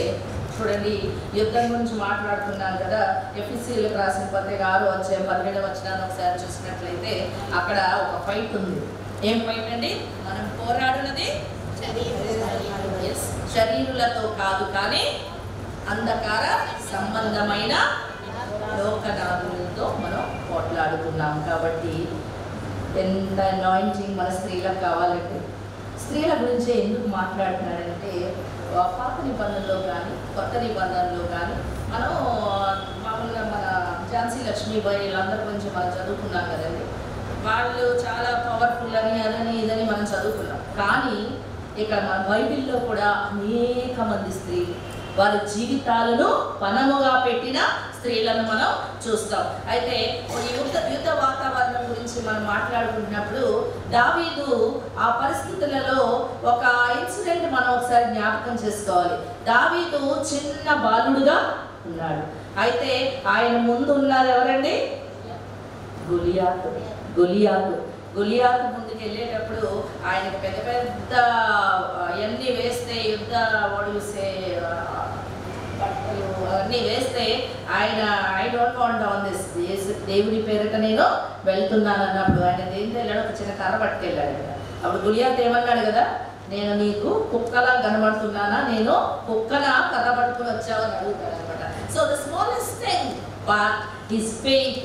చూడండి, యుద్ధం గురించి మాట్లాడుతున్నాం కదా. ఎఫెసీయులకు రాసిన పత్రిక 6వ అధ్యాయం 17వ వచనాన్ని ఒకసారి చూసినట్లయితే అక్కడ ఒక ఫైట్ ఉంది. ఏం ఫైట్ అండి? మనం పోరాడున్నది శరీరులతో కాదు, కానీ అంధకార సంబంధమైన లోకనాథులతో మనం పోట్లాడుతున్నాం. కాబట్టి ఎంత అనాయింటింగ్ మన స్త్రీలకు కావాలంటే, స్త్రీల గురించి ఎందుకు మాట్లాడుతున్నాడంటే, పాత నిబంధనలో కానీ కొత్త నిబంధనలో కానీ మనం మామూలుగా మన ఝాన్సీ లక్ష్మీబాయి వీళ్ళందరి గురించి మనం చదువుకున్నాం కదండి. వాళ్ళు చాలా పవర్ఫుల్ అని అదని ఇదని మనం చదువుకున్నాం. కానీ ఇక్కడ మన బైబిల్లో కూడా అనేక మంది స్త్రీలు వారి జీవితాలను పణముగా పెట్టిన స్త్రీలను మనం చూస్తాం. అయితే యుద్ధ వాతావరణం గురించి మనం మాట్లాడుకుంటున్నప్పుడు దావీదు ఆ పరిస్థితులలో ఒక ఇన్సిడెంట్ మనం ఒకసారి జ్ఞాపకం చేసుకోవాలి. దావీదు చిన్న బాలుడుగా ఉన్నాడు. అయితే ఆయన ముందు ఉన్నది ఎవరండి? గొలియాతు ముందుకు వెళ్ళేటప్పుడు ఆయనకు పెద్ద పెద్ద ఎన్ని వేస్తే యుద్ధ ఒడిసే బట్టలు అవన్నీ వేస్తే ఆయన I don't want on this, దేవుని పేరిట నేను వెళ్తున్నాను అన్నప్పుడు ఆయన దేనితో వెళ్ళాడు? ఒక చిన్న కర్ర పట్టుకెళ్ళాడు కదా. అప్పుడు గొలియాతు ఏమన్నాడు కదా, నేను నీకు కుక్కలా కనబడుతున్నానా, నేను కుక్కలా కర్ర పట్టుకుని వచ్చావు అని అడుగుతాడు అనమాట. So the smallest thing but his faith.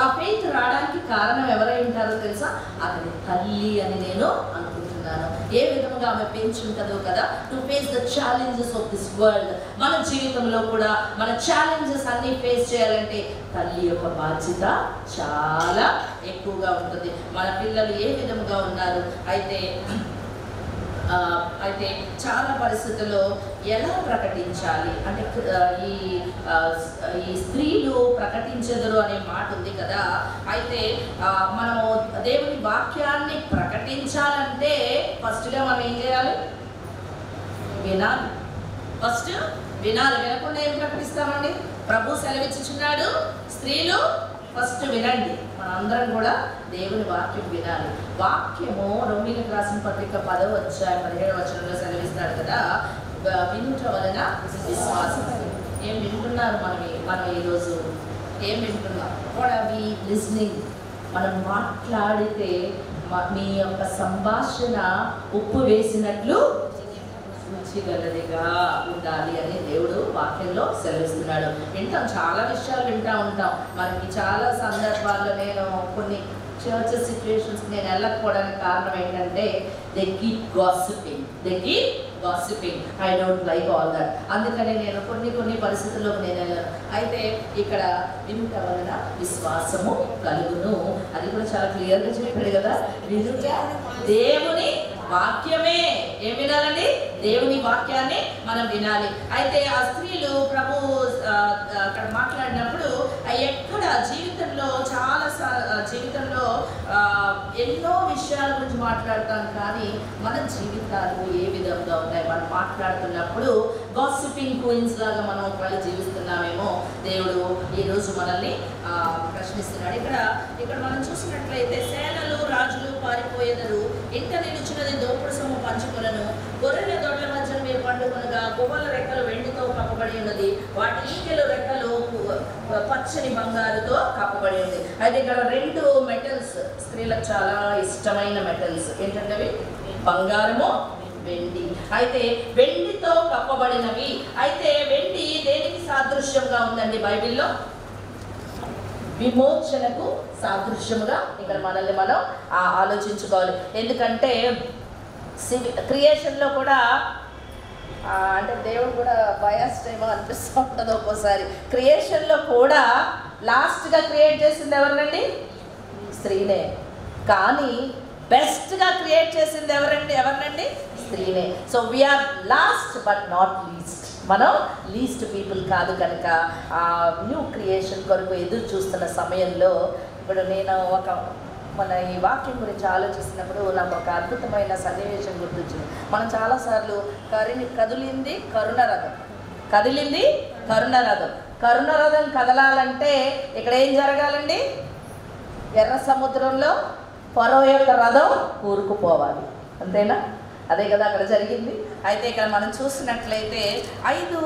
ఆ ఫెయిత్ రావడానికి కారణం ఎవరై ఉంటారో తెలుసా? అతని తల్లి అని నేను అనుకుంటున్నాను. ఏ విధంగా ఆమె పెంచుంటుందో కదా, to face the challenges of this world. మన జీవితంలో కూడా మన ఛాలెంజెస్ అన్ని ఫేస్ చేయాలంటే తల్లి యొక్క బాధ్యత చాలా ఎక్కువగా ఉంటుంది. మన పిల్లలు ఏ విధంగా ఉన్నారు అయితే చాలా పరిస్థితుల్లో ఎలా ప్రకటించాలి అంటే ఈ స్త్రీలు ప్రకటించెదరు అనే మాట ఉంది కదా. అయితే మనము దేవుని వాక్యాన్ని ప్రకటించాలంటే ఫస్ట్గా మనం ఏం చేయాలి? వినాలి. ఫస్ట్ వినాలి. వినకుండా ఏం ప్రకటిస్తామండి? ప్రభు సెలవిచ్చుచున్నాడు, స్త్రీలు ఫస్ట్ వినండి. మనందరం కూడా దేవుని వాక్యం వినాలి. వాక్యము రోమీయులకు రాసిన పత్రిక 10వ అధ్యాయం 17వ వచనంలో సెలవిస్తాడు కదా, వినుట వలన విశ్వాసం. ఏం వింటున్నారు మనం ఈరోజు? ఏం వింటున్నాం? What are we listening? మనం మాట్లాడితే మీ యొక్క సంభాషణ ఉప్పు వేసినట్లు రుచిగలదిగా ఉండాలి అని దేవుడు వాక్యంలో సెలవిస్తున్నాడు. వింటాం, చాలా విషయాలు వింటూ ఉంటాం. మనకి చాలా సందర్భాల్లో నేను కొన్ని చర్చ్ సిచ్యువేషన్స్ నేను వెళ్ళకపోవడానికి కారణం ఏంటంటే they keep gossiping. I don't like all that. అందుకని నేను కొన్ని పరిస్థితుల్లోకి నేను వెళ్ళాను. అయితే ఇక్కడ వినుట వలన విశ్వాసము కలుగును, అది కూడా చాలా క్లియర్గా చెప్పాడు కదా. వినుట దేవుని వాక్యమే. ఏం వినాలండి? దేవుని వాక్యాన్ని మనం వినాలి. అయితే ఆ స్త్రీలు ప్రభు అక్కడ మాట్లాడినప్పుడు ఎక్కడ జీవితంలో ఎన్నో విషయాల గురించి మాట్లాడతాం, కానీ మన జీవితాలు ఏ విధంగా ఉన్నాయి? మనం మాట్లాడుతున్నప్పుడు గాసిపింగ్ క్వీన్స్ లాగా మనం ఒకవేళ జీవిస్తున్నామేమో దేవుడు ఈరోజు మనల్ని ప్రశ్నిస్తున్నాడు. ఇక్కడ మనం చూసినట్లయితే సేనలు రాజులు పారిపోయేదరు, ఇంట నిలుచున్నది దోపుడు సొమ్ము పంచుకొనను, గొర్రెల దొడ్ల మధ్య మీరు పండుకొనగా గువ్వల రెక్కలు వెండితో కప్పబడి ఉన్నది, వాటి ఈకెలు రెక్కలు పచ్చని బంగారుతో కప్పబడి ఉంది. అయితే ఇక్కడ 2 మెటల్స్ స్త్రీలకు చాలా ఇష్టమైన మెటల్స్ ఏంటంటే అవి బంగారము, వెండి. అయితే వెండితో కప్పబడినవి. అయితే వెండి దేనికి సాదృశ్యంగా ఉందండి బైబిల్లో? విమోచనకు సాదృశ్యముగా ఇక్కడ మనల్ని మనం ఆలోచించుకోవాలి. ఎందుకంటే క్రియేషన్లో కూడా అంటే దేవుడు కూడా బయాస్డ్ ఏమో అనిపిస్తూ ఉంటుంది ఒక్కోసారి. క్రియేషన్లో కూడా లాస్ట్గా క్రియేట్ చేసింది ఎవరినండి? స్త్రీనే. కానీ బెస్ట్గా క్రియేట్ చేసింది ఎవరినండి? స్త్రీనే. So we are last but not least. మనం లీస్ట్ పీపుల్ కాదు కనుక ఆ న్యూ క్రియేషన్ కొరకు ఎదురు చూస్తున్న సమయంలో ఇప్పుడు నేను మన ఈ వాక్యం గురించి ఆలోచిస్తున్నప్పుడు నాకు ఒక అద్భుతమైన సన్నివేశం గుర్తొచ్చింది. మనం చాలాసార్లు కదిలింది కరుణరథం కదలాలంటే ఇక్కడ ఏం జరగాలండి? ఎర్ర సముద్రంలో ఫరో యొక్క రథం కూరుకుపోవాలి, అంతేనా? అదే కదా అక్కడ జరిగింది. అయితే ఇక్కడ మనం చూసినట్లయితే 5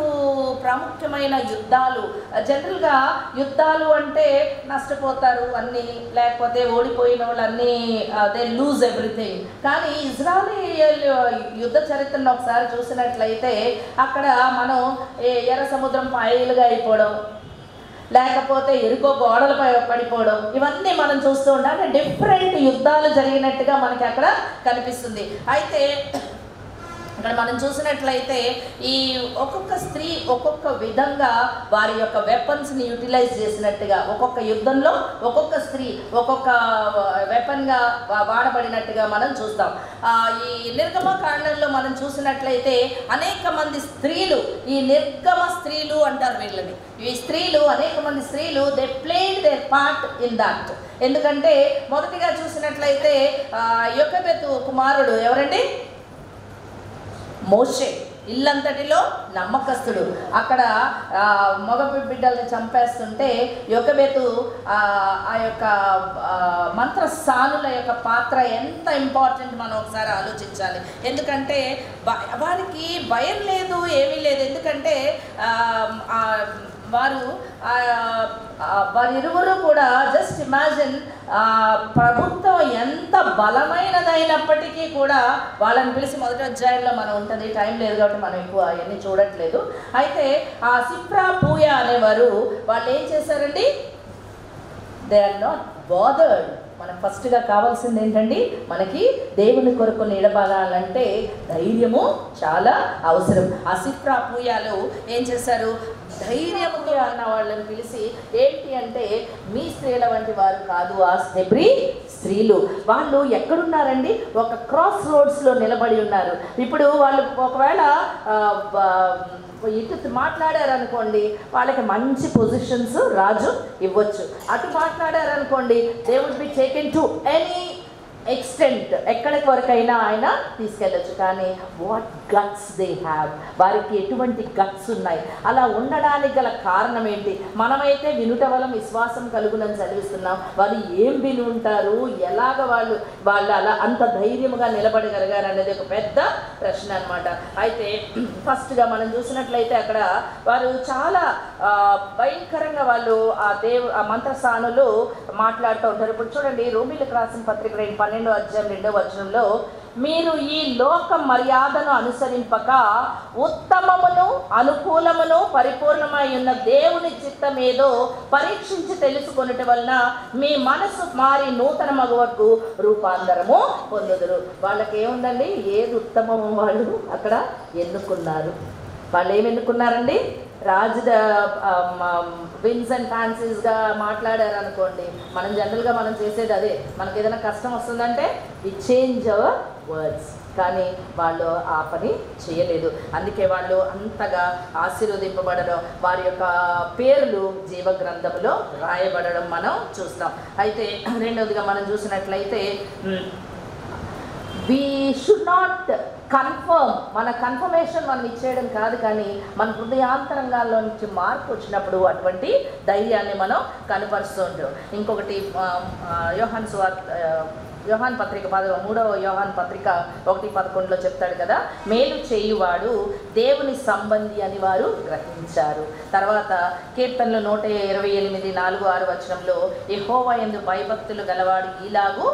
ప్రాముఖ్యమైన యుద్ధాలు. జనరల్గా యుద్ధాలు అంటే నష్టపోతారు అన్నీ, లేకపోతే ఓడిపోయిన వాళ్ళు అన్నీ దే లూజ్ ఎవ్రీథింగ్. కానీ ఇజ్రాయేల్ యుద్ధ చరిత్రను ఒకసారి చూసినట్లయితే అక్కడ మనం ఎర్ర సముద్రం పాయలుగా అయిపోవడం, లేకపోతే ఎరుకో గోడలపై పడిపోవడం, ఇవన్నీ మనం చూస్తూ ఉంటాం. అంటే డిఫరెంట్ యుద్ధాలు జరిగినట్టుగా మనకి అక్కడ కనిపిస్తుంది. అయితే ఇక్కడ మనం చూసినట్లయితే ఈ ఒక్కొక్క స్త్రీ ఒక్కొక్క విధంగా వారి యొక్క వెపన్స్ని యూటిలైజ్ చేసినట్టుగా, ఒక్కొక్క యుద్ధంలో ఒక్కొక్క స్త్రీ ఒక్కొక్క వెపన్గా వాడబడినట్టుగా మనం చూస్తాం. ఈ నిర్గమకాండంలో మనం చూసినట్లయితే అనేక మంది స్త్రీలు, ఈ నిర్గమ స్త్రీలు అంటారు వీళ్ళని, ఈ స్త్రీలు అనేక మంది స్త్రీలు they played their part in that. ఎందుకంటే మొదటిగా చూసినట్లయితే యొకెబెతు కుమారుడు ఎవరండి? మోషే. ఇల్లంతటిలో నమ్మకస్తుడు. అక్కడ మగ బిడ్డల్ని చంపేస్తుంటే యొకెబెతు ఆ యొక్క మంత్రసానుల యొక్క పాత్ర ఎంత ఇంపార్టెంట్ మనం ఒకసారి ఆలోచించాలి. ఎందుకంటే వారికి భయం లేదు, ఏమీ లేదు. ఎందుకంటే వారిరువురు కూడా జస్ట్ ఇమాజిన్ ప్రభుత్వం ఎంత బలమైనదైనప్పటికీ కూడా వాళ్ళని పిలిచి మొదటి అధ్యాయంలో మనం ఉంటుంది, టైం లేదు కాబట్టి మనం ఎక్కువ అవన్నీ చూడట్లేదు. అయితే ఆ సిప్రా పూయా అనేవారు వాళ్ళు ఏం చేశారండి? They are not bothered. మనకు ఫస్ట్గా కావాల్సింది ఏంటండి? మనకి దేవుని కొరకు నిలబడాలంటే ధైర్యము చాలా అవసరం. ఆ సిప్రా పూయాలు ఏం చేశారు? ధైర్యముగా అన్న వాళ్ళని పిలిచి ఏంటి అంటే, మీ స్త్రీల వంటి వారు కాదు ఆ హెబ్రీ స్త్రీలు. వాళ్ళు ఎక్కడున్నారండి? ఒక క్రాస్ రోడ్స్లో నిలబడి ఉన్నారు. ఇప్పుడు వాళ్ళు ఒకవేళ ఇటు మాట్లాడారనుకోండి, వాళ్ళకి మంచి పొజిషన్స్ రాజు ఇవ్వచ్చు. అటు మాట్లాడారనుకోండి, they would be taken to any extent, ఎక్కడికి వరకైనా ఆయన తీసుకెళ్ళచ్చు. కానీ వాట్ గట్స్ దే హ్యావ్, వారికి ఎటువంటి గట్స్ ఉన్నాయి? అలా ఉండడానికి గల కారణం ఏంటి? మనమైతే వినుట వల్ల విశ్వాసం కలుగునని చదివిస్తున్నాం. వాళ్ళు ఏం విని ఉంటారు? ఎలాగ వాళ్ళు అలా అంత ధైర్యముగా నిలబడగలిగారు అనేది ఒక పెద్ద ప్రశ్న అనమాట. అయితే ఫస్ట్గా మనం చూసినట్లయితే అక్కడ వారు చాలా భయంకరంగా వాళ్ళు ఆ మంత్రసానులు మాట్లాడుతూ ఉంటారు. ఇప్పుడు చూడండి, రోమీలకు రాసిన పత్రిక 12వ అధ్యాయం 2వ వచనంలో, మీరు ఈ లోక మర్యాదను అనుసరింపక ఉత్తమమును అనుకూలమును పరిపూర్ణమై ఉన్న దేవుని చిత్తమేదో పరీక్షించి తెలుసుకొనుట వలన మీ మనసు మారి నూతన మగువకు రూపాంతరము పొందుదురు. వాళ్ళకి ఏముందండి? ఏది ఉత్తమము వాళ్ళు అక్కడ ఎన్నుకున్నారు. వాళ్ళు ఏమి ఎన్నుకున్నారండి? రాజు విన్స్ అండ్ ఫ్యాన్సీస్గా మాట్లాడారు అనుకోండి, మనం జనరల్గా మనం చేసేది అదే. మనకు ఏదైనా కష్టం వస్తుందంటే వి చేంజ్ అవర్ వర్డ్స్. కానీ వాళ్ళు ఆ పని చేయలేదు. అందుకే వాళ్ళు అంతగా ఆశీర్వదింపబడడం, వారి యొక్క పేర్లు జీవ గ్రంథంలో రాయబడడం మనం చూస్తాం. అయితే రెండవదిగా మనం చూసినట్లయితే we should not కన్ఫర్మ్, మన కన్ఫర్మేషన్ మనం ఇచ్చేయడం కాదు, కానీ మన హృదయాంతరంగాల్లో నుంచి మార్పు వచ్చినప్పుడు అటువంటి ధైర్యాన్ని మనం కనపరుస్తూ ఉంటాం. ఇంకొకటి యోహాన్ పత్రిక 3వ యోహాన్ పత్రిక 1:11 చెప్తాడు కదా, మేలు చేయువాడు దేవుని సంబంధి అని వారు గ్రహించారు. తర్వాత కీర్తనలు 128 4-6 వచనంలో, యెహోవా యందు భయభక్తులు గలవాడు ఈలాగు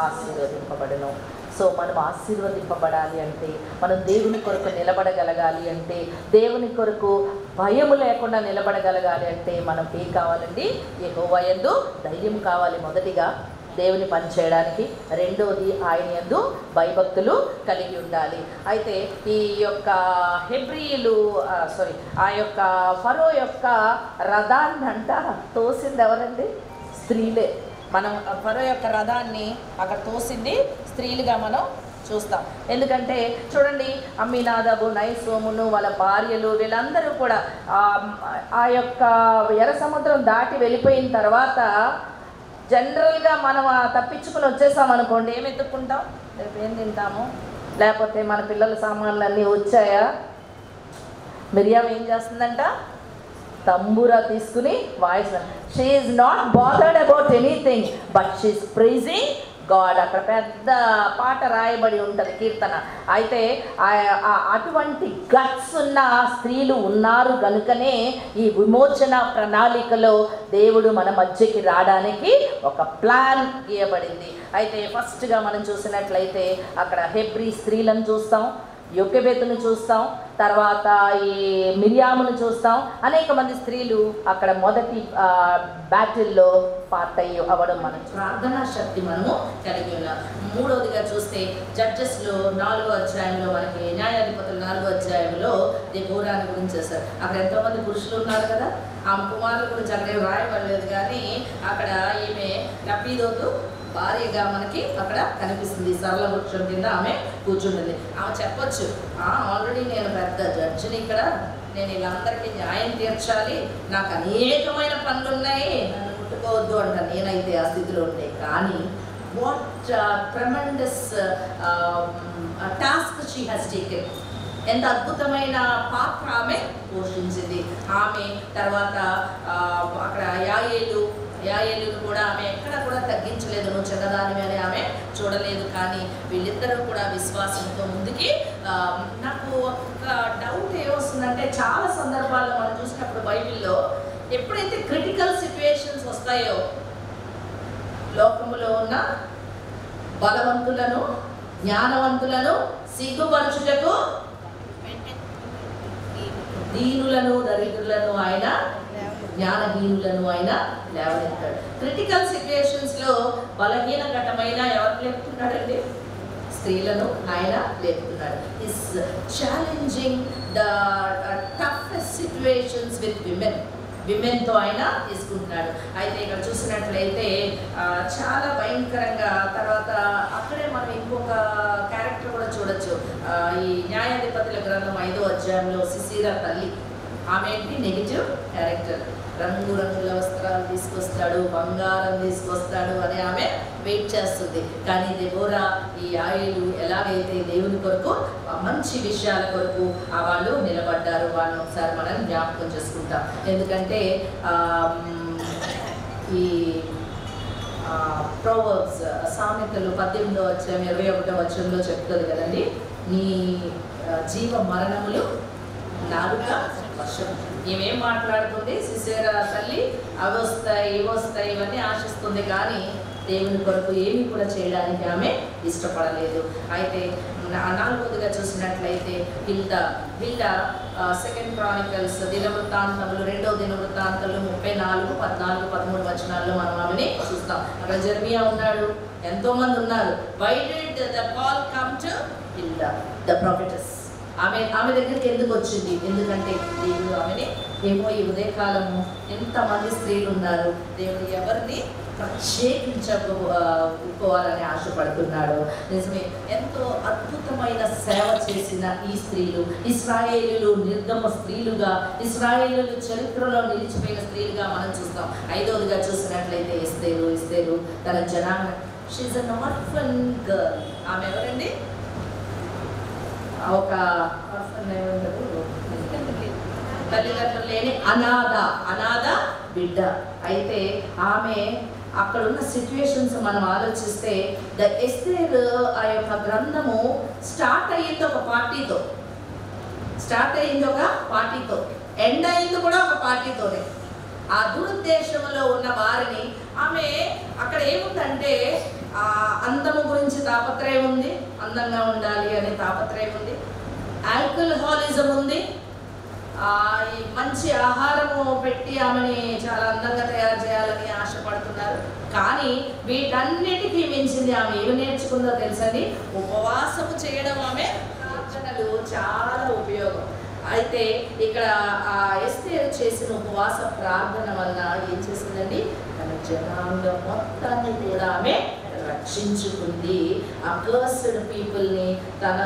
ఆశీర్వదింపబడును. సో మనం ఆశీర్వదింపబడాలి అంటే, మనం దేవుని కొరకు నిలబడగలగాలి అంటే, దేవుని కొరకు భయము లేకుండా నిలబడగలగాలి అంటే మనకి ఏం కావాలండి? యెహోవా యందు ధైర్యం కావాలి మొదటిగా దేవుని పని చేయడానికి. రెండోది ఆయన యందు భయభక్తులు కలిగి ఉండాలి. అయితే ఈ యొక్క హెబ్రీయులు ఆ యొక్క ఫరో యొక్క రథాన్ని తోసింది ఎవరండి? స్త్రీలే. మనం ఫరో యొక్క రథాన్ని అక్కడ తోసింది స్త్రీలుగా మనం చూస్తాం. ఎందుకంటే చూడండి, అమ్మినాదాబు, నయసోమును వాళ్ళ భార్యలు వీళ్ళందరూ కూడా ఆ యొక్క ఎర్ర సముద్రం దాటి వెళ్ళిపోయిన తర్వాత జనరల్గా మనం తప్పించుకుని వచ్చేసాం అనుకోండి, ఏం ఎత్తుక్కుంటాం? రేపు ఏం తింటాము, లేకపోతే మన పిల్లల సామాన్లు అన్నీ వచ్చాయా? మిరియాం ఏం చేస్తుందంట? తంబూరా తీసుకుని voice. She is not bothered about anything but she is pricing God. అక్కడ పెద్ద పాట రాయబడి ఉంటుంది, కీర్తన. అయితే అటువంటి గట్స్ ఉన్న స్త్రీలు ఉన్నారు కనుకనే ఈ విమోచన ప్రణాళికలో దేవుడు మన మధ్యకి రావడానికి ఒక ప్లాన్ గీయబడింది. అయితే ఫస్ట్గా మనం చూసినట్లయితే అక్కడ హెబ్రీ స్త్రీలను చూస్తాం, యొకెబెతును చూస్తాం, తర్వాత ఈ మిరియామును చూస్తాం. అనేక మంది స్త్రీలు అక్కడ మొదటి బ్యాటిల్లో పార్ట్ అవ్వడం మనం ప్రార్థనా శక్తి మనము కలిగి ఉన్నాం. మూడవదిగా చూస్తే జడ్జెస్లో 4వ అధ్యాయంలో మనకి న్యాయాధిపతులు 4వ అధ్యాయంలో దెబోరాని గురించి చేశారు. అక్కడ ఎంతోమంది పురుషులు ఉన్నారు కదా, ఆమె కుమారుల గురించి అక్కడే రాయబడలేదు, కానీ అక్కడ ఈమె నపీదోతు భార్యగా మనకి అక్కడ కనిపిస్తుంది. సరళ వృక్షం కింద ఆమె కూర్చుంటుంది. ఆమె చెప్పొచ్చు, ఆల్రెడీ నేను పెద్ద జడ్జిని, ఇక్కడ నేను వీళ్ళందరికీ న్యాయం తీర్చాలి, నాకు అనేకమైన పనులు ఉన్నాయి, నన్ను ముట్టుకోవద్దు అంట. నేనైతే ఆ స్థితిలో ఉండే, కానీ what tremendous task she has taken. ఎంత అద్భుతమైన పాత్ర ఆమె పోషించింది. ఆమె తర్వాత అక్కడ యాయేలును కూడా ఆమె ఎక్కడ కూడా తగ్గించలేదు, నువ్వు చిన్నదానివి అని ఆమె చూడలేదు. కానీ వీళ్ళిద్దరూ కూడా విశ్వాసంతో ముందుకి. నాకు ఒక డౌట్ ఏమొస్తుందంటే, చాలా సందర్భాల్లో మనం చూసినప్పుడు బైబిల్లో ఎప్పుడైతే క్రిటికల్ సిచ్యువేషన్స్ వస్తాయో, లోకములో ఉన్న బలవంతులను, జ్ఞానవంతులను సిగ్గుపరచుటకు దీనులను, దరిద్రులను ఆయన, జ్ఞానహీనులను ఆయన లేవనెత్తాడు. క్రిటికల్ సిచ్యువేషన్స్లో బలహీన ఘటమైన ఎవరు లేపుతున్నాడండి? స్త్రీలను ఆయన లేపుతున్నాడు. Is challenging the toughest situations with విమెన్తో ఆయన తీసుకుంటున్నాడు. అయితే ఇక్కడ చూసినట్లయితే చాలా భయంకరంగా, తర్వాత అక్కడే మనం ఇంకొక క్యారెక్టర్ కూడా చూడొచ్చు. ఈ న్యాయాధిపతుల గ్రంథం 5వ అధ్యాయంలో సిసీరా తల్లి, ఆమె ఏంటి? Negative character. రంగురంగుల వస్త్రాలు తీసుకొస్తాడు, బంగారం తీసుకొస్తాడు అని ఆమె వెయిట్ చేస్తుంది. కానీ దెబోరా, ఈ యాయేలు ఎలాగైతే దేవుని కొరకు మంచి విషయాల కొరకు వాళ్ళు నిలబడ్డారు, వాళ్ళని ఒకసారి మనం జ్ఞాపకం చేసుకుంటాం. ఎందుకంటే ఈ ప్రోవర్బ్స్, సామెతలు 18వ అధ్యాయం 21వ వచనంలో చెప్తుంది కదండి, నీ జీవ మరణములు నాలుక వర్షం. ఈమెం మాట్లాడుతుంది? సిసేరా తల్లి అవి వస్తాయి, ఇవి వస్తాయి, ఇవన్నీ ఆశిస్తుంది, కానీ దేవుని కొరకు ఏమీ కూడా చేయడానికి ఆమె ఇష్టపడలేదు. అయితే 4వదిగా చూసినట్లయితే హిల్దా 2 క్రానికల్స్, దినవృత్తాంతములు 2వ దినవృత్తాంతాలు 34, 14, 13 వచనాల్లో మనం ఆమెని చూస్తాం. అక్కడ జెర్మియా ఉన్నాడు, ఎంతో మంది ఉన్నారు. Why did the call come to Huldah the prophetess? ఆమె దగ్గరికి ఎందుకు వచ్చింది? ఎందుకంటే దేవుడు ఆమెని, ఏమో ఈ ఉదయకాలము ఎంతమంది స్త్రీలు ఉన్నారు, దేవుడు ఎవరిని ప్రత్యేకించుకోవాలని ఆశపడుతున్నాడు. నిజమే, ఎంతో అద్భుతమైన సేవ చేసిన ఈ స్త్రీలు, ఇశ్రాయేలీయులు నిర్గమ స్త్రీలుగా, ఇశ్రాయేలీయులు చరిత్రలో నిలిచిపోయిన స్త్రీలుగా మనం చూస్తాం. 5వదిగా చూసినట్లయితే ఎస్తేరు తన జనాంగ, she is an orphan girl. ఆమె ఎవరండి? ఒక తల్లిదండ్రులు లేని అనాథ బిడ్డ. అయితే ఆమె అక్కడున్న సిచ్యువేషన్స్ మనం ఆలోచిస్తే, ద ఎస్తేర్ ఆ యొక్క గ్రంథము స్టార్ట్ అయ్యింది ఒక పార్టీతో, ఎండ్ అయింది కూడా ఒక పార్టీతోనే. ఆ దురుద్దేశంలో ఉన్న వారిని ఆమె, అక్కడ ఏముందంటే అందము గురించి తాపత్రయం ఉంది, అందంగా ఉండాలి అనే తాపత్రయం ఉంది, ఆల్కహాలిజం ఉంది, మంచి ఆహారము పెట్టి ఆమెని చాలా అందంగా తయారు చేయాలని ఆశపడుతున్నారు. కానీ వీటన్నిటికీ మించింది ఆమె ఏమి నేర్చుకుందో తెలుసండి? ఉపవాసము చేయడం. ఆమె ప్రార్థనలు చాలా ఉపయోగం. అయితే ఇక్కడ ఎస్తేరు చేసిన ఉపవాస ప్రార్థన వలన ఏం చేసిందండి? తన జనాంగం మొత్తాన్ని కూడా ఆమె రక్షించుకుంది. అకర్స్డ్ పీపుల్ని తన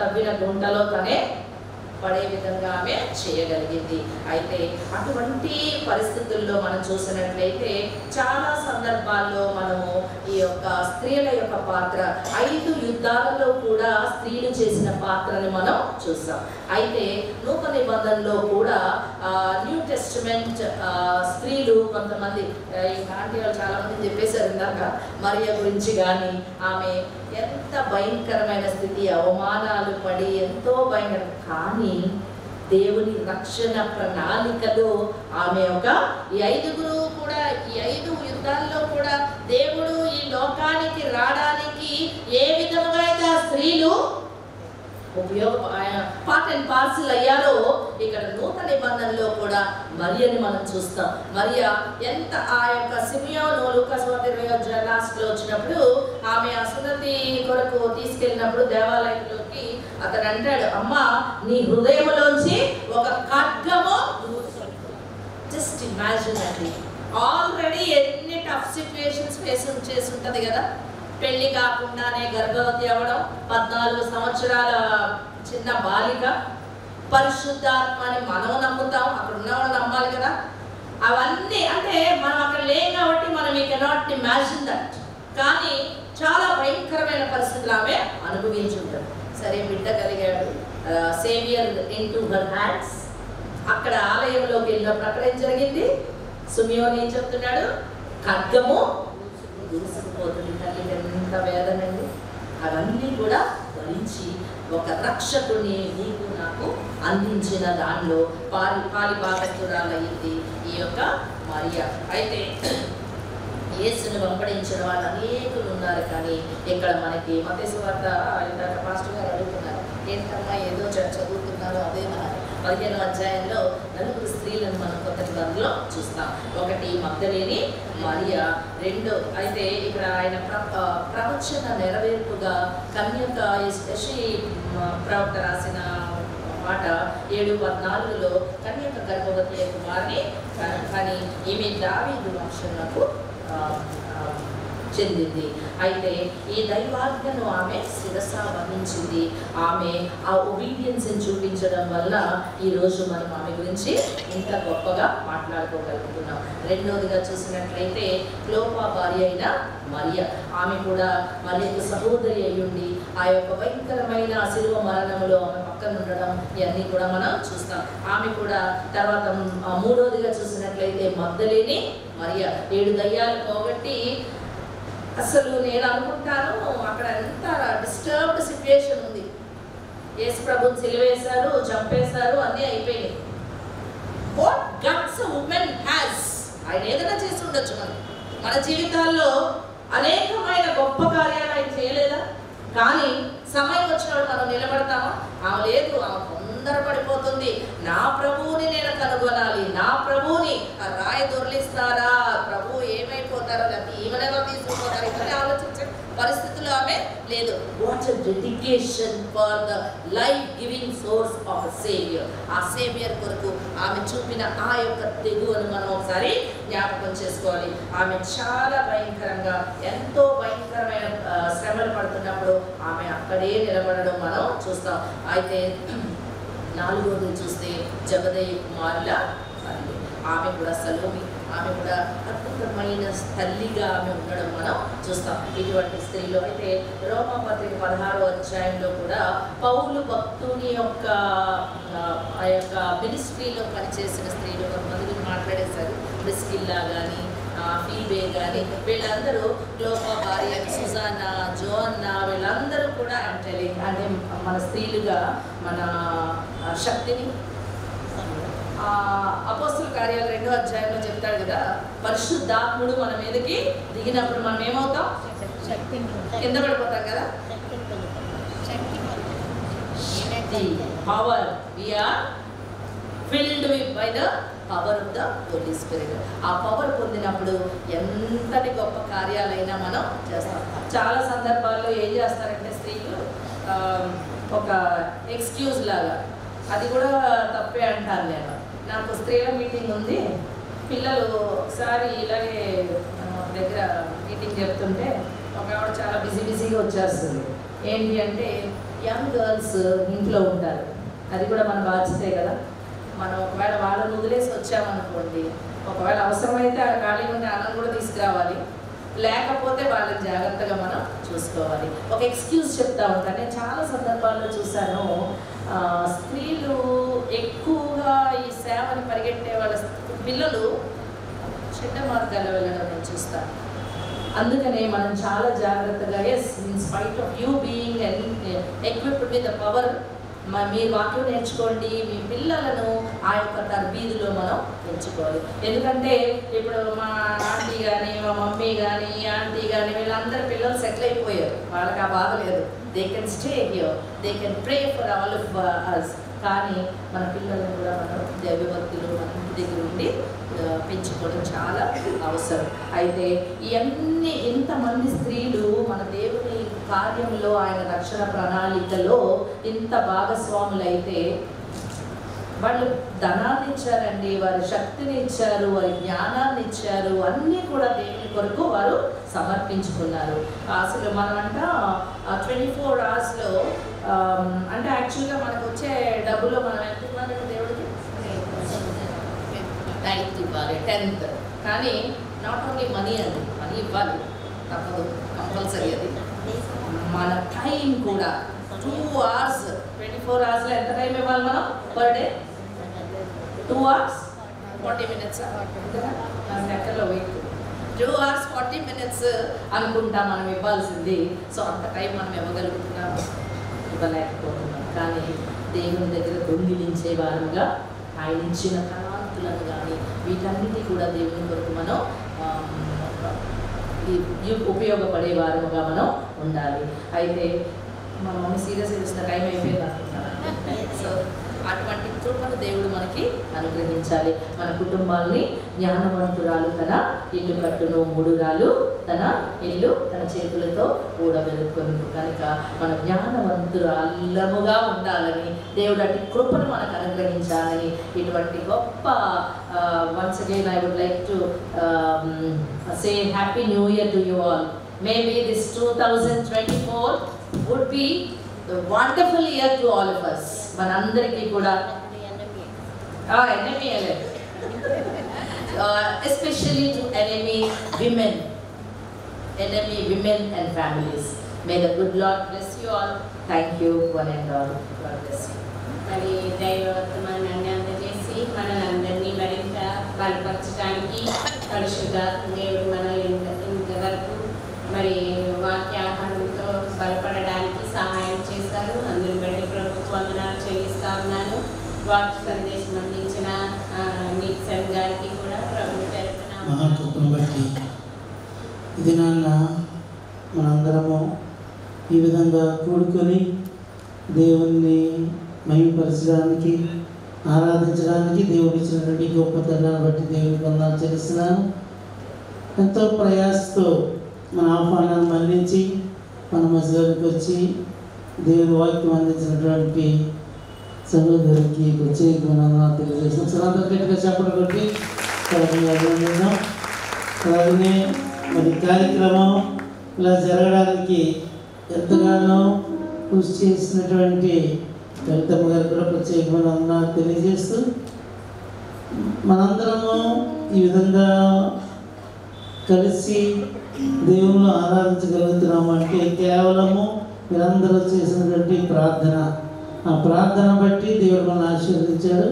తవ్విన గుంటలో తనే పడే విధంగా ఆమె చేయగలిగింది. అయితే అటువంటి పరిస్థితుల్లో మనం చూసినట్లయితే చాలా సందర్భాల్లో మనము ఈ యొక్క స్త్రీల యొక్క పాత్ర 5 యుద్ధాలలో కూడా స్త్రీలు చేసిన పాత్రని మనం చూస్తాం. అయితే నూతన నిబంధనలో కూడా న్యూ టెస్టిమెంట్ స్త్రీలు కొంతమంది ఆంటీ వాళ్ళు చాలా మంది చెప్పేశారు ఇందాక మరియ గురించి. కానీ ఆమె ఎంత భయంకరమైన స్థితి, అవమానాలు పడి ఎంతో భయంకరం, కానీ దేవుని రక్షణ ప్రణాళికలో ఆమె ఈ 5 కూడా ఈ 5 యుద్ధాల్లో కూడా దేవుడు ఈ లోకానికి రావడానికి ఏ విధంగా అయితే ఆ స్త్రీలు పార్ట్ అండ్ పార్సల్ అయ్యారో ఇక్కడ నూతన నిబంధనలో కూడా మరియని మనం చూస్తాం. మరియ ఎంత ఆ యొక్క సిమియోను లూకాసు 20 లాస్ట్ లో వచ్చినప్పుడు ఆమె ఆ సున్నతి కొరకు తీసుకెళ్ళినప్పుడు దేవాలయంలోకి అతను అంటాడు, అమ్మా నీ హృదయంలోంచి ఒక ఖడ్గము. జస్ట్ ఇమాజిన్ అండి, ఆల్రెడీ ఎన్ని టఫ్ సిచ్యువేషన్స్ ఫేస్ చేసి ఉంటుంది కదా. పెళ్లి కాకుండానే గర్భవతి అవ్వడం, 14 సంవత్సరాల చిన్న బాలిక, పరిశుద్ధాత్మని మనం నమ్ముతాం, అక్కడ ఉన్నవాళ్ళు నమ్మాలి కదా. అవన్నీ అంటే మనం అక్కడ లేం కాబట్టి మనం వీ కెనాట్ ఇమాజిన్ దట్. కానీ చాలా భయంకరమైన పరిస్థితులు ఆమె అనుభవించుంటారు. సరే బిడ్డ కలిగాడు, సేవియర్ ఇంటూ హర్ హ్యాండ్స్. అక్కడ ఆలయంలోకి వెళ్ళినప్పుడు అక్కడ ఏం జరిగింది? సిమియోను ఏం చెప్తున్నాడు? ఖడ్గము దూసుకుపోతుంది. తల్లికి ఎంత వేదనండి. అవన్నీ కూడా భరించి ఒక రక్షకుని నీకు నాకు అందించిన దానిలో పాలిపాత్రురాలయ్యింది ఈ యొక్క మరియ. అయితే యేసును వెంబడించిన వాళ్ళు అనేకులు ఉన్నారు. కానీ ఇక్కడ మనకి మత్తయి సువార్త ఇందాక పాస్టర్ గారు అడుగుతున్నారు, ఏంటమ్మా ఏదో చదువుతున్నారు, అదేనా 15వ అధ్యాయంలో 4 స్త్రీలను మనం కొత్త నిబంధనలో చూస్తాం. 1 మగ్దలేని మరియ, 2 అయితే ఇక్కడ ఆయన ప్రవచన నెరవేర్పుగా కన్యక, ఎస్పెషల్లీ ప్రవక్త రాసిన మాట 7:14లో కన్యక గర్భవతి కుమారుని కానీ ఈమె దావీదు వంశమునకు చెందింది. అయితే ఈ దైవాజ్ఞను ఆమె శిరస వహించింది. ఆమె ఆ ఒబీడియన్స్ని చూపించడం వల్ల ఈరోజు మనం ఆమె గురించి ఇంత గొప్పగా మాట్లాడుకోగలుగుతున్నాం. రెండవదిగా చూసినట్లయితే క్లోపా భార్య అయిన మరియ, ఆమె కూడా మరియకు సహోదరి అయ్యుండి ఆ యొక్క భయంకరమైన శిలువ మరణంలో ఆమె పక్కన ఉండడం ఇవన్నీ కూడా మనం చూస్తాం. ఆమె కూడా తర్వాత మూడవదిగా చూసినట్లయితే మగ్దలేని మరియ 7 దయ్యాలు పోగొట్టి, అసలు నేను అనుకుంటాను అక్కడ ఎంత డిస్టర్బ్డ్ సిచ్యువేషన్ ఉంది. యేసు ప్రభుని సిలువేశారు, చంపేశారు, అన్నీ అయిపోయినాయి. What guts a women has. ఆయన ఏదైనా చేసి ఉండొచ్చు. మన జీవితాల్లో అనేకమైన గొప్ప కార్యాలు ఆయన చేయలేదా? కానీ సమయం వచ్చినప్పుడు మనం నిలబడతామా? ఆమె లేదు, ఆమె తొందరపడిపోతుంది. నా ప్రభువుని నేను కనుగొనాలి, నా ప్రభువుని రాయి దొర్లిస్తారా, ప్రభు ఏమైపోతారో, లేకపోతే ఈమెనెవరు తీసుకుపోతారు, ఇవన్నీ ఆలోచించే పరిస్థితుల్లో ఆమె లేదు. What a dedication for the life giving source of a saviour. ఆ సేవియర్ కొరకు ఆమె చూపిన ఆ యొక్క తెగువను మనం ఒకసారి జ్ఞాపకం చేసుకోవాలి. ఆమె చాలా భయంకరంగా, ఎంతో భయంకరమైన శ్రమలు పడుతున్నప్పుడు ఆమె అక్కడే నిలబడడం మనం చూస్తాం. అయితే 4వది చూస్తే జబదయి కుమారుల తల్లి, ఆమె కూడా సలోమి, ఆమె కూడా అద్భుతమైన తల్లిగా ఆమె ఉండడం మనం చూస్తాం. ఇటువంటి స్త్రీలు అయితే రోమాపత్రిక 16వ అధ్యాయంలో కూడా పౌలు భక్తుని యొక్క ఆ యొక్క మినిస్ట్రీలో పనిచేసిన స్త్రీలు కొంతమంది గురించి మాట్లాడేశారు. ప్రిస్కిల్లా కానీ ఫీబే కానీ వీళ్ళందరూ క్లోపా భార్య సుజానా, జోన్నా, వీళ్ళందరూ కూడా అంటే మన స్త్రీలుగా మన శక్తిని అపోస్తుల కార్యాలు 2వ అధ్యాయంలో చెప్తాడు కదా, పరిశుద్ధాత్ముడు మన మీదకి దిగినప్పుడు మనం ఏమవుతాం? కింద పడిపోతాం కదా. Power, we are filled by the power of the Holy Spirit. ఆ పవర్ పొందినప్పుడు ఎంతటి గొప్ప కార్యాలైనా మనం చేస్తాం. చాలా సందర్భాల్లో ఏం చేస్తారంటే స్త్రీలు ఒక ఎక్స్క్యూజ్ లాగా, అది కూడా తప్పే అంటాను నేను. నాకు స్త్రీల మీటింగ్ ఉంది, పిల్లలు ఒకసారి ఇలాగే దగ్గర మీటింగ్ చెప్తుంటే ఒక ఆవిడ చాలా బిజీగా వచ్చేస్తుంది. ఏంటి అంటే యంగ్ గర్ల్స్ ఇంట్లో ఉంటారు, అది కూడా మన బాధ్యతే కదా. మనం ఒకవేళ వాళ్ళని వదిలేసి వచ్చామనుకోండి, ఒకవేళ అవసరమైతే ఆ ఖాళీ ఉండే అన్నం కూడా తీసుకురావాలి, లేకపోతే వాళ్ళని జాగ్రత్తగా మనం చూసుకోవాలి. ఒక ఎక్స్క్యూజ్ చెప్తా ఉంటాను. నేను చాలా సందర్భాల్లో చూశాను, స్త్రీలు ఎక్కువగా ఈ సేవని పరిగెట్టే వాళ్ళ పిల్లలు చెడ్డ మార్గాల్లో వెళ్ళడం నేను చూస్తాను. అందుకనే మనం చాలా జాగ్రత్తగా, as in spite of you being equipped with the power, మీరు వాక్యం నేర్చుకోండి, మీ పిల్లలను ఆ యొక్క తర్బీదులో మనం పెంచుకోవాలి. ఎందుకంటే ఇప్పుడు మా ఆంటీ కానీ, మా మమ్మీ కానీ, ఆంటీ కానీ వీళ్ళందరూ పిల్లలు సెటిల్ అయిపోయారు, వాళ్ళకి ఆ బాధ లేదు. They can stay here, they can pray for all of us. కానీ మన పిల్లలను కూడా మనం దైవభక్తులు మన ఇంటి దగ్గర ఉండి పెంచుకోవడం చాలా అవసరం. అయితే ఇవన్నీ ఇంతమంది స్త్రీలు మన దేవుని కార్యంలో, ఆయన రక్షణ ప్రణాళికలో ఇంత భాగస్వాములు అయితే, వాళ్ళు ధనాన్ని ఇచ్చారండి, వారి శక్తిని ఇచ్చారు, వారి జ్ఞానాన్ని ఇచ్చారు, అన్నీ కూడా దేవుని కొరకు వారు సమర్పించుకున్నారు. అసలు మనమంట 24 అవర్స్లో అంటే యాక్చువల్గా మనకు వచ్చే డబ్బులో మనం ఎంత ఇవ్వాలంటే దేవుడికి 9th ఇవ్వాలి, 10th. కానీ నాట్ ఓన్లీ మనీ అండి, మనీ ఇవ్వాలి తప్పదు, కంపల్సరీ. అది మన టైం కూడా 2 hours 24 hours ఎంత టైం ఇవ్వాలి మనం పర్ డే? 2 hours 40 minutes ఎక్కడలో వెయిట్ 2 hours 40 minutes అనుకుంటా మనం ఇవ్వాల్సింది. సో అంత టైం మనం ఇవ్వగలుగుతున్నాము, ఇవ్వలేకపోతున్నాం. కానీ దేవుని దగ్గర దొంగిలించే వారుగా ఆయన ఇచ్చిన తలాంతులను కానీ వీటన్నిటి కూడా దేవుని కొరకు మనం ఉపయోగపడే వారుగా మనం ఉండాలి. అయితే మా మమ్మీ సీరియస్ ఇస్తున్న టైం అయిపోయింది అనుకుంటున్నాను. సో అటువంటి కృపను దేవుడు మనకి అనుగ్రహించాలి. మన కుటుంబాల్ని జ్ఞానవంతురాలు తన ఇల్లు కట్టును, మూడురాలు తన ఇల్లు తన చేతులతో కూడబెరుకొని. కనుక మన జ్ఞానవంతురాలముగా ఉండాలని దేవుడు అటు కృపను మనకు అనుగ్రహించాలని ఇటువంటి గొప్ప once again I would like to say happy new year to you all. Maybe this 2024 would be the wonderful year to all of us. మనందరికీ కూడా enemy especially to enemy women and families. May the good Lord bless you all. Thank you one and all. God bless you. మరి దైవవర్తమానాన్ని అందజేసి మనల్ని మరింత బలపరచడానికి పరిశుద్ధ దేవుడు మనల్ని ఇంతవరకు మరి వాక్యాహారంతో బలపడడానికి సహాయం చేశారు. అందరి బట్టి ప్రభుత్వ వందనాలు చెల్లిస్తా ఉన్నాను. వాక్య సందేశం అందించిన నీక్సన్ గారికి కూడా ప్రభు తరపున మహాకృపను బట్టి ఇది నాన్న మనందరము ఈ విధంగా కూడుకొని దేవుణ్ణి మహిమపరచడానికి, ఆరాధించడానికి దేవుడు ఇచ్చినటువంటి గొప్పతనాన్ని బట్టి దేవుడికి వందనాలు చెల్లిస్తున్నాను. ఎంతో ప్రయాసతో మన ఆహ్వానాన్ని మన్నించి మన మధ్యలోకి వచ్చి దేవుని వాక్యం అందించినటువంటి సహోదరునికి ప్రత్యేకమైన వందనాలు తెలియజేస్తున్నాం. సరందరూ గట్టిగా చెప్పడం కొట్టి అభినందిద్దాం. అలాగనే మరి కార్యక్రమం ఇలా జరగడానికి ఎంతగానో కృషి చేసినటువంటి లలితమ్మ గారు కూడా ప్రత్యేకమైన వందనాలు తెలియజేస్తూ, మనందరము ఈ విధంగా కలిసి దేవుళ్ళు ఆరాధించగలుగుతున్నాము అంటే కేవలము మీరందరూ చేసినటువంటి ప్రార్థన, ఆ ప్రార్థన బట్టి దేవుడు మనల్ని ఆశీర్వదించాడు.